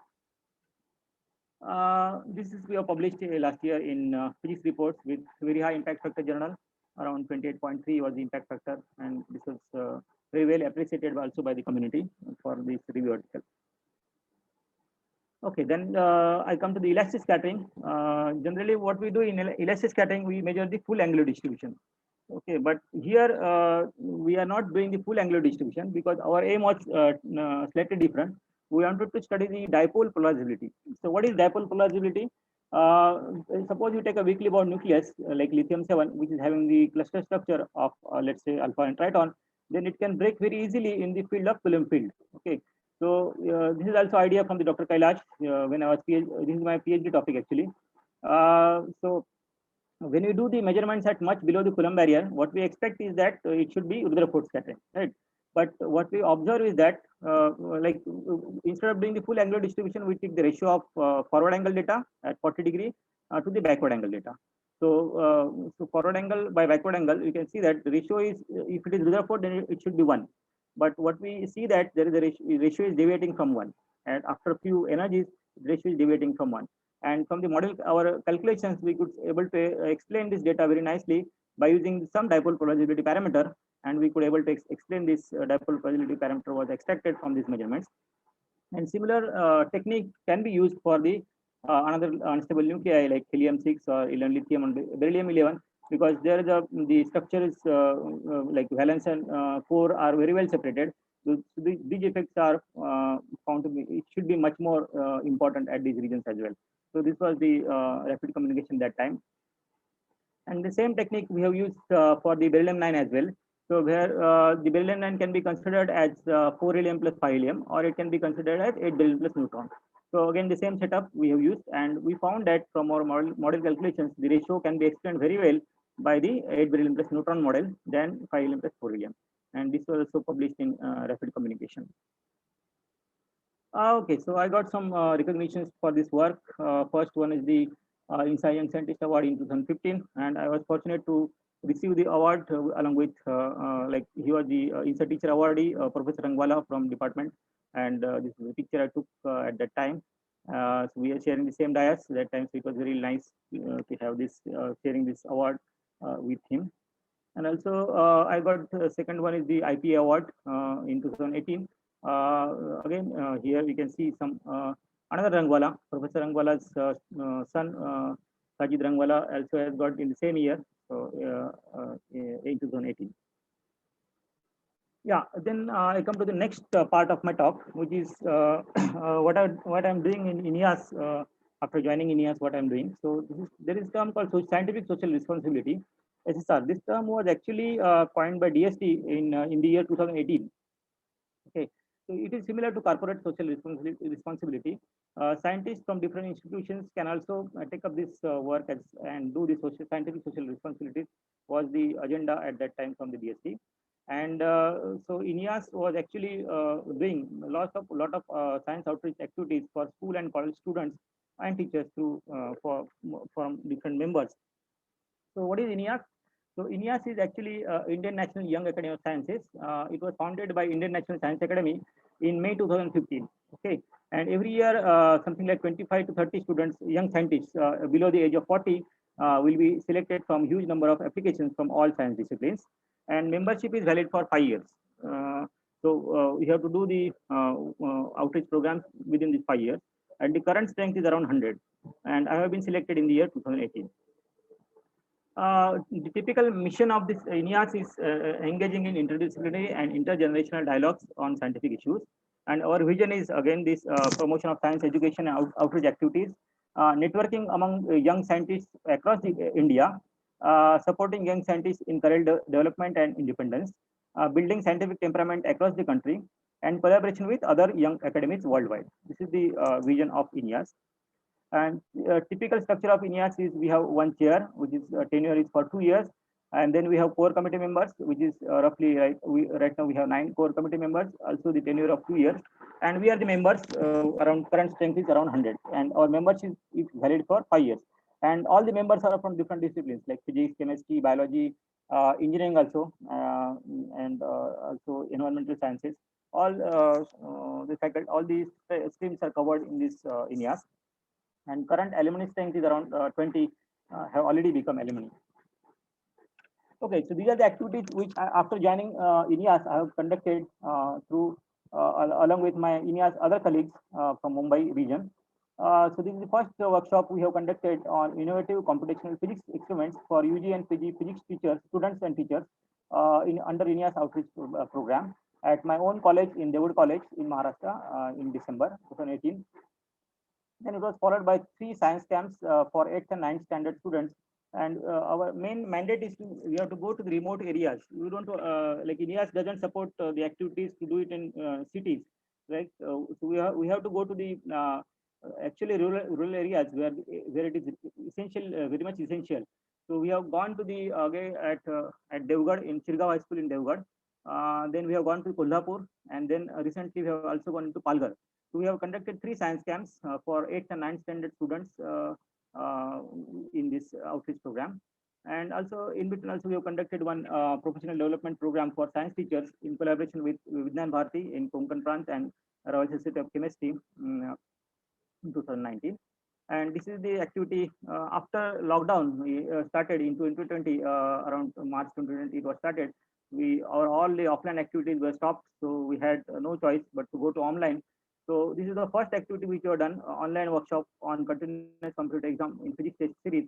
This is we have published last year in physics reports with very high impact factor journal. Around 28.3 was the impact factor, and this was very well appreciated also by the community for this review article. Okay, then I come to the elastic scattering. Generally, what we do in elastic scattering, we measure the full angular distribution. Okay, but here we are not doing the full angular distribution because our aim was slightly different. We wanted to study the dipole polarizability. So what is dipole polarizability? Suppose you take a weakly bound nucleus like lithium 7, which is having the cluster structure of let's say alpha and triton, then it can break very easily in the field of Coulomb field. Okay, so this is also idea from the Dr. Kailash when I was this is my PhD topic actually. So when you do the measurements at much below the Coulomb barrier, what we expect is that it should be Rutherford scattering, right? But what we observe is that instead of doing the full angular distribution, we take the ratio of forward angle data at 40 degree to the backward angle data. So, so forward angle by backward angle, you can see that the ratio is, if it is Rutherford, then it should be 1. But what we see that there is a ratio is deviating from 1. And after a few energies, the ratio is deviating from 1. And from the model, our calculations, we could able to explain this data very nicely by using some dipole polarizability parameter, and we could able to explain this dipole polarizability parameter was extracted from these measurements. And similar technique can be used for the another unstable nuclei like helium 6 or lithium and beryllium 11, because there the structure is like valence and core are very well separated. So these effects are found to be, it should be much more important at these regions as well. So this was the rapid communication that time. And the same technique we have used for the beryllium 9 as well. So where the beryllium 9 can be considered as 4 helium plus 5 helium, or it can be considered as 8 beryllium plus neutron. So again, the same setup we have used, and we found that from our model calculations, the ratio can be explained very well by the 8 beryllium plus neutron model than 5 helium plus 4 helium. And this was also published in Rapid Communication. Okay, so I got some recognitions for this work. First one is the INSA Young Scientist Award in 2015, and I was fortunate to receive the award along with, like, he was the INSA Teacher Awardee, Professor Rangwala from department, and this is the picture I took at that time. So we are sharing the same dais that time, so it was very nice to have this sharing this award with him. And also, I got the second one is the IPA award in 2018. Again, here we can see some another Rangwala, Professor Rangwala's son, Sajid Rangwala, also has got in the same year, so in 2018. Yeah, then I come to the next part of my talk, which is what I'm doing in INEAS after joining INEAS. What I'm doing. So there is a term called scientific social responsibility, SSR. This term was actually coined by DST in the year 2018. Okay, so it is similar to corporate social responsibility. Scientists from different institutions can also take up this work and do the scientific social responsibilities was the agenda at that time from the DST. And so INEAS was actually doing lot of science outreach activities for school and college students and teachers through from different members. So what is INEAS? So INEAS is actually Indian National Young Academy of Sciences. It was founded by Indian National Science Academy in May 2015. Okay, and every year something like 25 to 30 students, young scientists below the age of 40, will be selected from huge number of applications from all science disciplines, and membership is valid for 5 years. So we have to do the outreach programs within these 5 years, and the current strength is around 100, and I have been selected in the year 2018. The typical mission of this INEAS is engaging in interdisciplinary and intergenerational dialogues on scientific issues. And our vision is again this promotion of science education and outreach activities, networking among young scientists across India, supporting young scientists in career development and independence, building scientific temperament across the country, and collaboration with other young academics worldwide. This is the vision of INEAS. And typical structure of INEAS is we have one chair, which is tenure is for 2 years, and then we have core committee members, which is roughly right now we have 9 core committee members, also the tenure of 2 years, and we are the members. Around current strength is around 100, and our membership is valid for 5 years. And all the members are from different disciplines like physics, chemistry, biology, engineering also, and also environmental sciences. All the faculty, all these streams are covered in this INEAS, and current alumni strength is around 20 have already become alumni. Okay, so these are the activities which after joining INEAS I have conducted through along with my INEAS other colleagues from Mumbai region. So this is the first workshop we have conducted on innovative computational physics experiments for UG and PG physics teachers, students and teachers under INEAS outreach program at my own college in Dawood College in Maharashtra in December 2018. Then it was followed by 3 science camps for 8th and 9th standard students. And our main mandate is we have to go to the remote areas. We don't like INEAS doesn't support the activities to do it in cities, right? So we have to go to the actually rural areas where it is essential, very much essential. So we have gone to the at Devgarh in Chirgaon High School in Devgarh. Then we have gone to Kolhapur, and then recently we have also gone to Palghar. So we have conducted 3 science camps for 8th and 9th standard students in this outreach program. And also in between also we have conducted one professional development program for science teachers in collaboration with Vigyan Bharati in Konkan branch and Royal Society of Chemistry in 2019. And this is the activity after lockdown we started in 2020, around March 2020 it was started. All the offline activities were stopped, so we had no choice but to go to online. So this is the first activity which we have done, online workshop on continuous computer exam in physics test series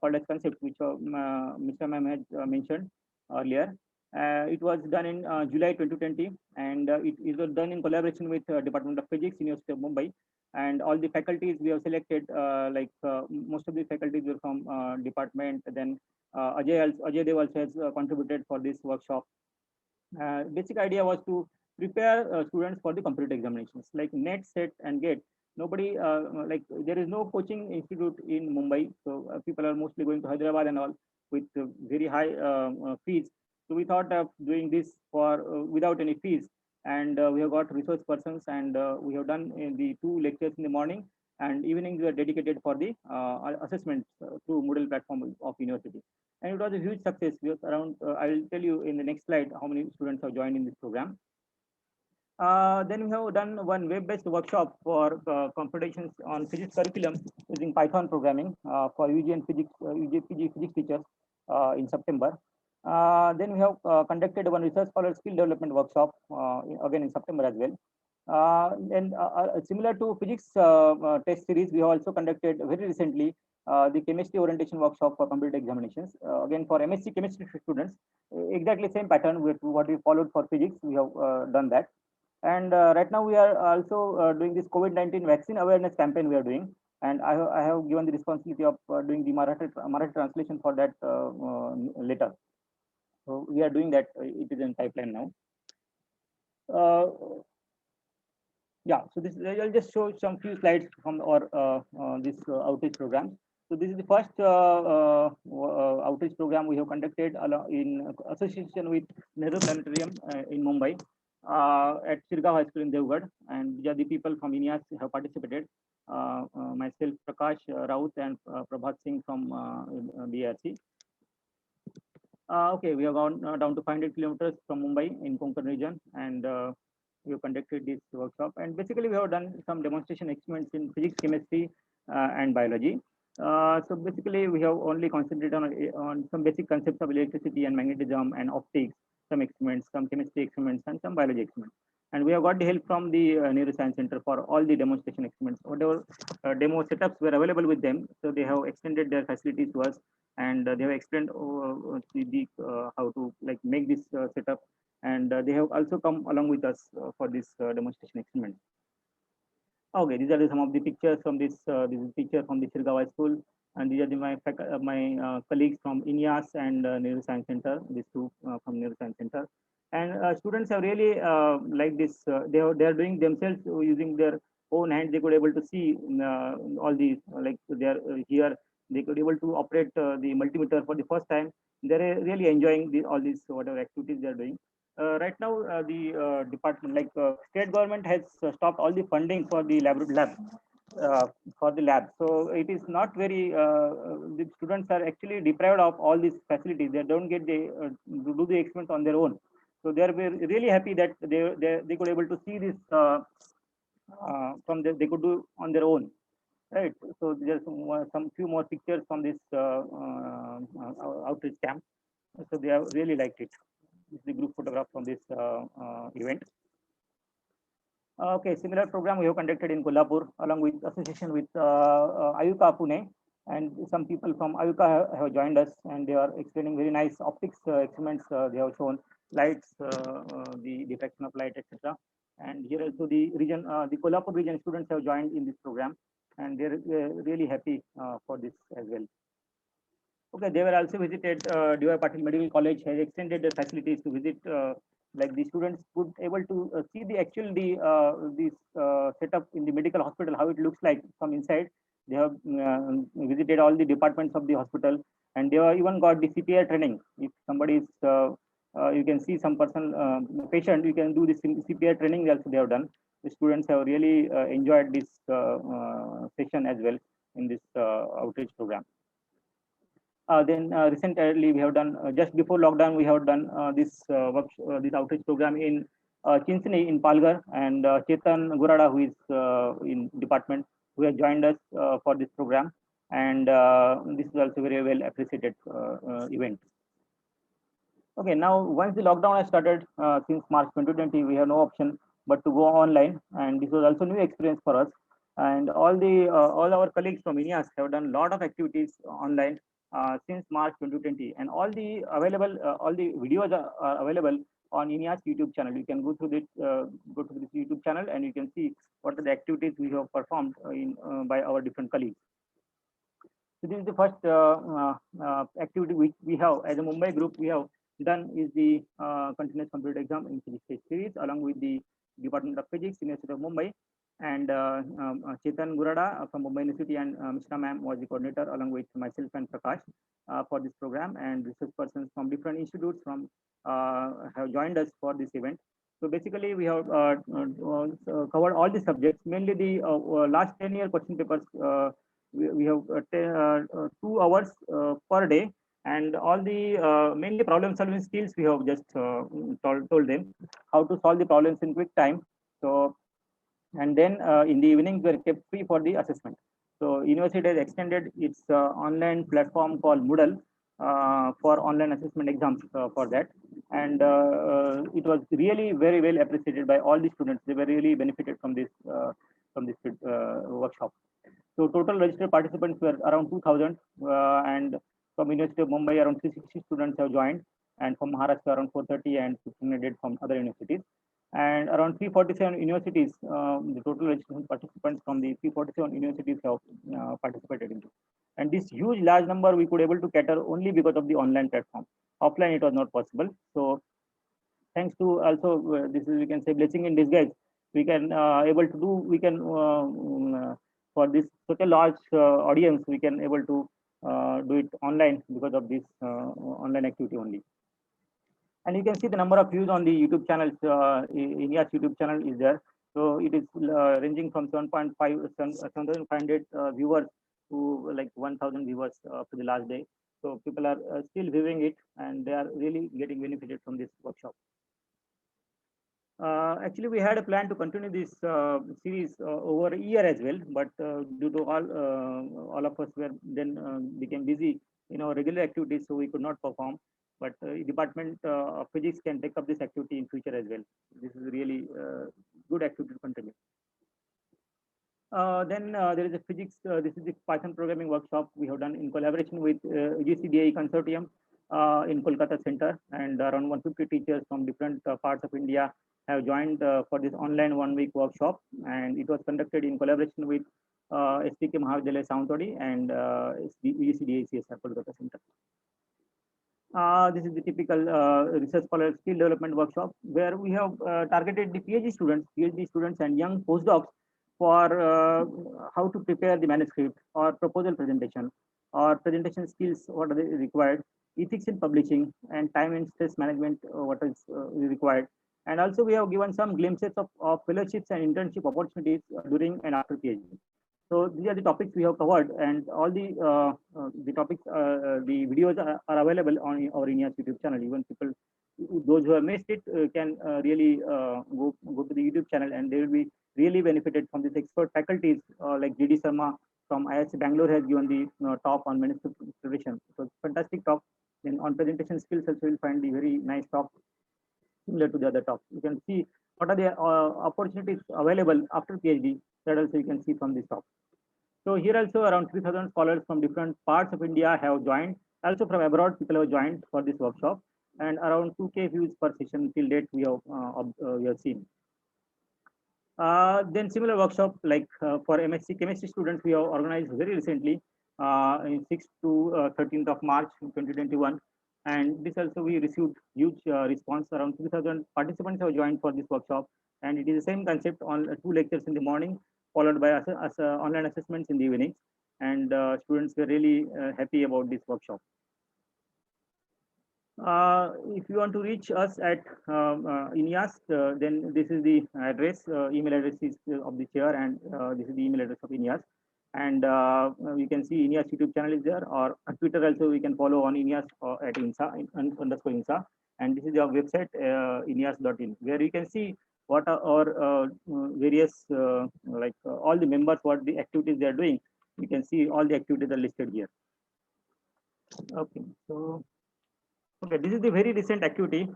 called as concept, which Mr. Ma'am had mentioned earlier. It was done in July 2020, and it was done in collaboration with Department of Physics, University of Mumbai, and all the faculties we have selected. Most of the faculties were from department. Then Ajay Dev also has contributed for this workshop. Basic idea was to prepare students for the computer examinations like NET, SET, and GATE. Nobody like there is no coaching institute in Mumbai, so people are mostly going to Hyderabad and all with very high fees. So we thought of doing this for without any fees, and we have got resource persons, and we have done the two lectures in the morning, and evenings were dedicated for the assessments through Moodle platform of university, and it was a huge success. We have around, I will tell you in the next slide how many students have joined in this program. Then we have done one web-based workshop for computations on physics curriculum using Python programming for UG and physics, UG, PG physics teachers in September. Then we have conducted one research scholar skill development workshop again in September as well. And similar to physics test series, we have also conducted very recently the chemistry orientation workshop for computer examinations. Again, for MSc chemistry students, exactly same pattern with what we followed for physics. We have done that. And right now we are also doing this COVID-19 vaccine awareness campaign we are doing. And I have given the responsibility of doing the Marathi translation for that later. So we are doing that. It is in pipeline now. Yeah, so this I'll just show some few slides from our this outreach program. So this is the first outreach program we have conducted in association with Nehru Planetarium in Mumbai at Shirgaon High School in Devgarh, and these are the people from INEAS have participated. Myself, Prakash Raut, and Prabhat Singh from BRC. Okay, we have gone down to 500 kilometers from Mumbai in Konkan region, and we have conducted this workshop. And basically, we have done some demonstration experiments in physics, chemistry, and biology. So basically, we have only concentrated on some basic concepts of electricity and magnetism and optics, some experiments, some chemistry experiments, and some biology experiments. And we have got the help from the Neuroscience Center for all the demonstration experiments. Whatever demo setups were available with them, so they have extended their facilities to us, and they have explained how to like make this setup, and they have also come along with us for this demonstration experiment. Okay, these are some of the pictures from this. This is picture from the Shirgaon High School, and these are my colleagues from INEAS and Neuroscience Center. These two from Neuroscience Center, and students have really like this. They are doing themselves using their own hands. They could able to see all these like they are here. They could able to operate the multimeter for the first time. They're really enjoying all these whatever activities they are doing. Right now, the department, like state government, has stopped all the funding for the lab for the lab. So it is not very. The students are actually deprived of all these facilities. They don't get the do the experiments on their own. So they are really happy that they could able to see this they could do on their own. Right. So there's some few more pictures from this outreach camp. So they have really liked it. This is the group photograph from this event. Okay, similar program we have conducted in Kolhapur along with association with Ayuka Pune, and some people from Ayuka have joined us, and they are explaining very nice optics experiments. They have shown lights, the diffraction of light, etc. And here also the region, the Kolhapur region students have joined in this program, and they're really happy for this as well. Okay, they were also visited. DY Patil Medical College has extended their facilities to visit. Like the students could able to see the actual this setup in the medical hospital, how it looks like from inside. They have visited all the departments of the hospital, and they have even got the CPR training. If somebody is, you can see some person patient, you can do this CPR training. Also, they have done. The students have really enjoyed this session as well in this outreach program. Then recently we have done just before lockdown we have done this this outreach program in Chinchinny in Palghar, and Chetan Gurada, who is in department, who has joined us for this program, and this is also very well appreciated event. Okay, now once the lockdown has started since March 2020, we have no option but to go online, and this was also new experience for us. And all our colleagues from INEAS have done a lot of activities online since March 2020, and all the videos are available on INEAS YouTube channel. You can go through go to this YouTube channel, and you can see what are the activities we have performed by our different colleagues. So this is the first activity which we have as a Mumbai group. We have done is the continuous computer exam in physics test series along with the Department of Physics, University of Mumbai, and Chetan Gurada from Mumbai University, and Mishra ma'am was the coordinator along with myself and Prakash for this program, and research persons from different institutes from have joined us for this event. So basically, we have covered all the subjects, mainly the last 10-year question papers. We have 2 hours per day, and all the mainly problem solving skills we have just told them how to solve the problems in quick time. So, and then in the evenings we are kept free for the assessment. So university has extended its online platform called Moodle for online assessment exams for that, and it was really very well appreciated by all the students. They were really benefited from this workshop. So total registered participants were around 2,000, and from University of Mumbai around 360 students have joined, and from Maharashtra around 430 and 1,500 from other universities. And around 347 universities, the total registration participants from the 347 universities have participated in it. And this huge large number we could able to cater only because of the online platform. Offline it was not possible. So thanks to also this is, we can say, blessing in disguise, we can able to do, we can for this such a large audience, we can able to do it online because of this online activity only. And you can see the number of views on the YouTube channels. India's YouTube channel is there. So it is ranging from 7,500 viewers to like 1,000 viewers for the last day. So people are still viewing it, and they are really getting benefited from this workshop. Actually, we had a plan to continue this series over a year as well, but due to all of us were then became busy in our regular activities, so we could not perform. But Department of Physics can take up this activity in future as well. This is really good activity to continue. Then there is a physics. This is the Python programming workshop we have done in collaboration with GCDA Consortium in Kolkata Center, and around 150 teachers from different parts of India have joined for this online 1 week workshop, and it was conducted in collaboration with SPK Mahavidyalaya Sawantwadi and GCDA CSR Kolkata Center. This is the typical research scholar skill development workshop where we have targeted the PhD students and young postdocs for how to prepare the manuscript or proposal presentation or presentation skills, what are they required, ethics in publishing, and time and stress management, what is required. And also we have given some glimpses of fellowships and internship opportunities during and after PhD. So these are the topics we have covered, and all the topics, the videos are available on our INEAS YouTube channel. Even people, those who have missed it, can really go to the YouTube channel, and they will be really benefited from this expert faculties like GD Sharma from IISc Bangalore has given the talk on manuscript preparation. So fantastic talk. Then on presentation skills also you will find the very nice talk similar to the other talk. You can see what are the opportunities available after PhD. That also you can see from this talk. So here also around 3,000 scholars from different parts of India have joined. Also from abroad, people have joined for this workshop, and around 2K views per session till date we have seen. Then similar workshop like for MSc chemistry students we have organized very recently in 6th to 13th of March 2021, and this also we received huge response. Around 3,000 participants have joined for this workshop, and it is the same concept on 2 lectures in the morning followed by online assessments in the evenings, and students were really happy about this workshop. If you want to reach us at INEAS, then this is the address, email address is of the chair, and this is the email address of INEAS. And you can see INEAS YouTube channel is there, or on Twitter also we can follow on INEAS at INSA, underscore INSA. And this is our website, INEAS.in, where you can see what are our various, all the members, what the activities they are doing. You can see all the activities are listed here. Okay, so. Okay, this is the very recent activity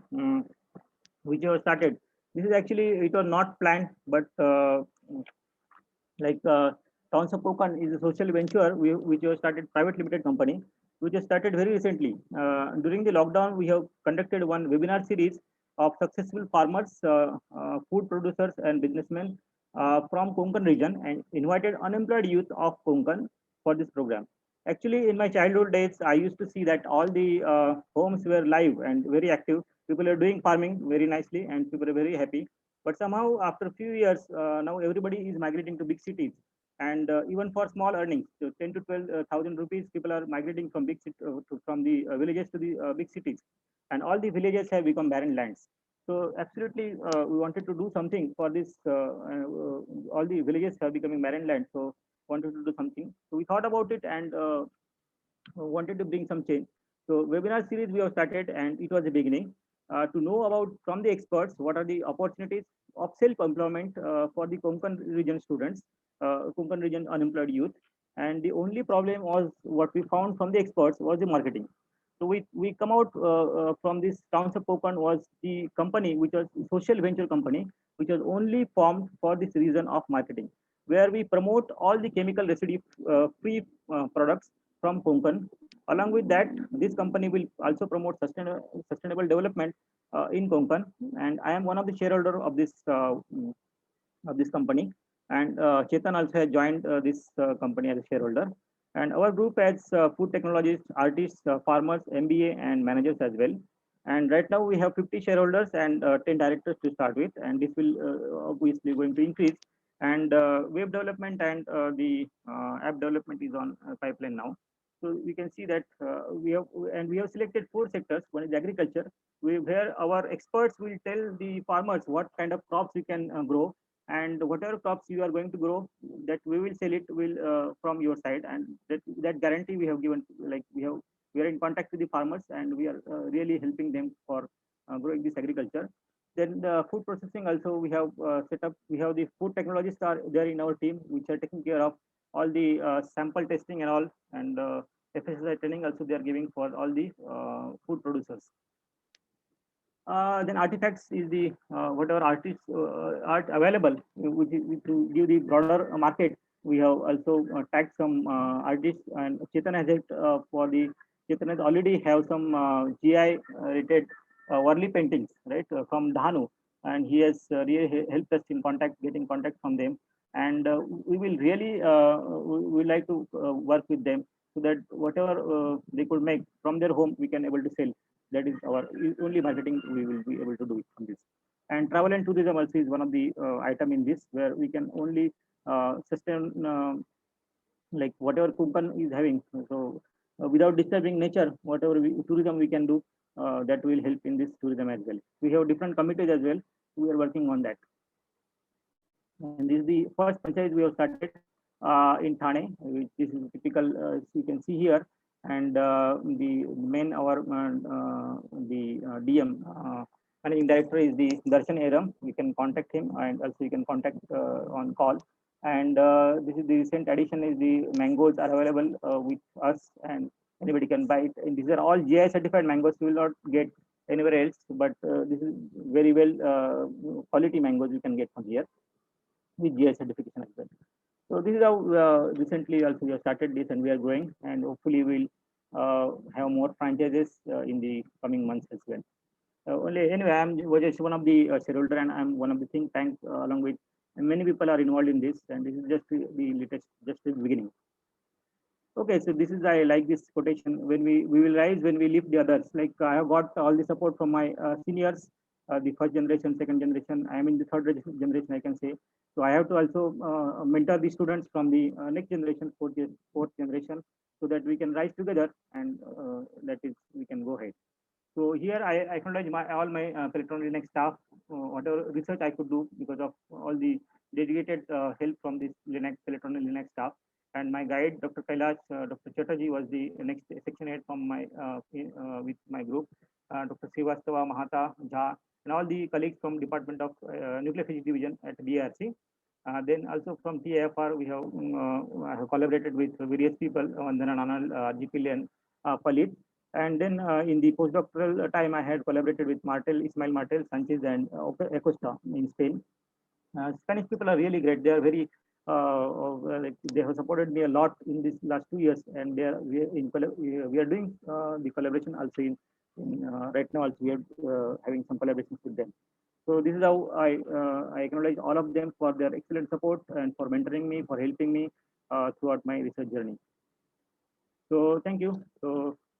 which was started. This is actually, it was not planned, but Towns of Konkan is a social venture which was started private limited company, which was started very recently. During the lockdown, we have conducted one webinar series of successful farmers, food producers, and businessmen from Konkan region, and invited unemployed youth of Konkan for this program. Actually, in my childhood days, I used to see that all the homes were live and very active. People are doing farming very nicely, and people are very happy. But somehow, after a few years, now everybody is migrating to big cities, and even for small earnings, so 10 to 12,000 rupees, people are migrating from from the villages to the big cities, and all the villages have become barren lands. So, absolutely, we wanted to do something for this. All the villages are becoming barren land, so wanted to do something. So we thought about it and wanted to bring some change. So webinar series we have started, and it was the beginning to know about from the experts what are the opportunities of self-employment for the Konkan region students, Konkan region unemployed youth. And the only problem was what we found from the experts was the marketing. So we come out from this Towns of Konkan was the company which was social venture company which was only formed for this reason of marketing, where we promote all the chemical residue free products from Konkan. Along with that, this company will also promote sustainable development in Konkan, and I am one of the shareholder of this company. And Chetan also has joined this company as a shareholder. And our group has food technologists, artists, farmers, MBA, and managers as well. And right now we have 50 shareholders and 10 directors to start with, and this will obviously going to increase. And web development and the app development is on pipeline now. So we can see that we have selected four sectors. One is agriculture, where our experts will tell the farmers what kind of crops we can grow, and whatever crops you are going to grow, that we will sell it will from your side, and that guarantee we have given. Like we are in contact with the farmers, and we are really helping them for growing this agriculture. Then the food processing also we have set up. We have the food technologists are there in our team, which are taking care of all the sample testing and all, and FSSI training also they are giving for all the food producers. Then artifacts is the whatever artists art available, to give the broader market. We have also tagged some artists, and Chetan has it for the Chetan has already have some GI rated Worli paintings, right, from Dhanu, and he has really helped us in contact, getting contact from them, and we will really we like to work with them so that whatever they could make from their home, we can able to sell. That is our only marketing we will be able to do it from this. And travel and tourism also is one of the item in this, where we can only sustain like whatever Kumpan is having. So without disturbing nature, whatever tourism we can do, that will help in this tourism as well. We have different committees as well. We are working on that. And this is the first franchise we have started in Thane, which this is typical, you can see here. And the main, our DM, managing director is the Darshan Aram. You can contact him, and also you can contact on call. And this is the recent addition is the mangoes are available with us, and anybody can buy it. And these are all GI certified mangoes. You will not get anywhere else, but this is very well quality mangoes you can get from here with GI certification as well. So this is how recently also we have started this, and we are growing, and hopefully we'll have more franchises in the coming months as well. Only anyway, I'm was just one of the shareholder, and I'm one of the think tank along with and many people are involved in this, and this is just the latest, just the beginning. Okay, so this is I like this quotation. When we will rise when we lift the others. Like I have got all the support from my seniors, the first generation, second generation. I am in the third generation, I can say. So I have to also mentor the students from the next generation, fourth generation, so that we can rise together, and that is we can go ahead. So here I acknowledge all my Peloton Linux staff, whatever research I could do because of all the dedicated help from this Peloton Linux staff. And my guide, Dr. Kailash, Dr. Chatterjee was the next section head from my with my group. Dr. Srivastava, Mahata, Jha, and all the colleagues from Department of Nuclear Physics Division at DRC. Then also from TIFR, we have I have collaborated with various people, Vandana Nanal, GPL, and Palit. And then in the postdoctoral time, I had collaborated with Ismail Martel, Sanchez, and Acosta in Spain. Spanish people are really great. They are very like they have supported me a lot in this last 2 years, and we are doing the collaboration also in right now. Also, we are having some collaborations with them. So this is how I acknowledge all of them for their excellent support and for mentoring me, for helping me throughout my research journey. So thank you. So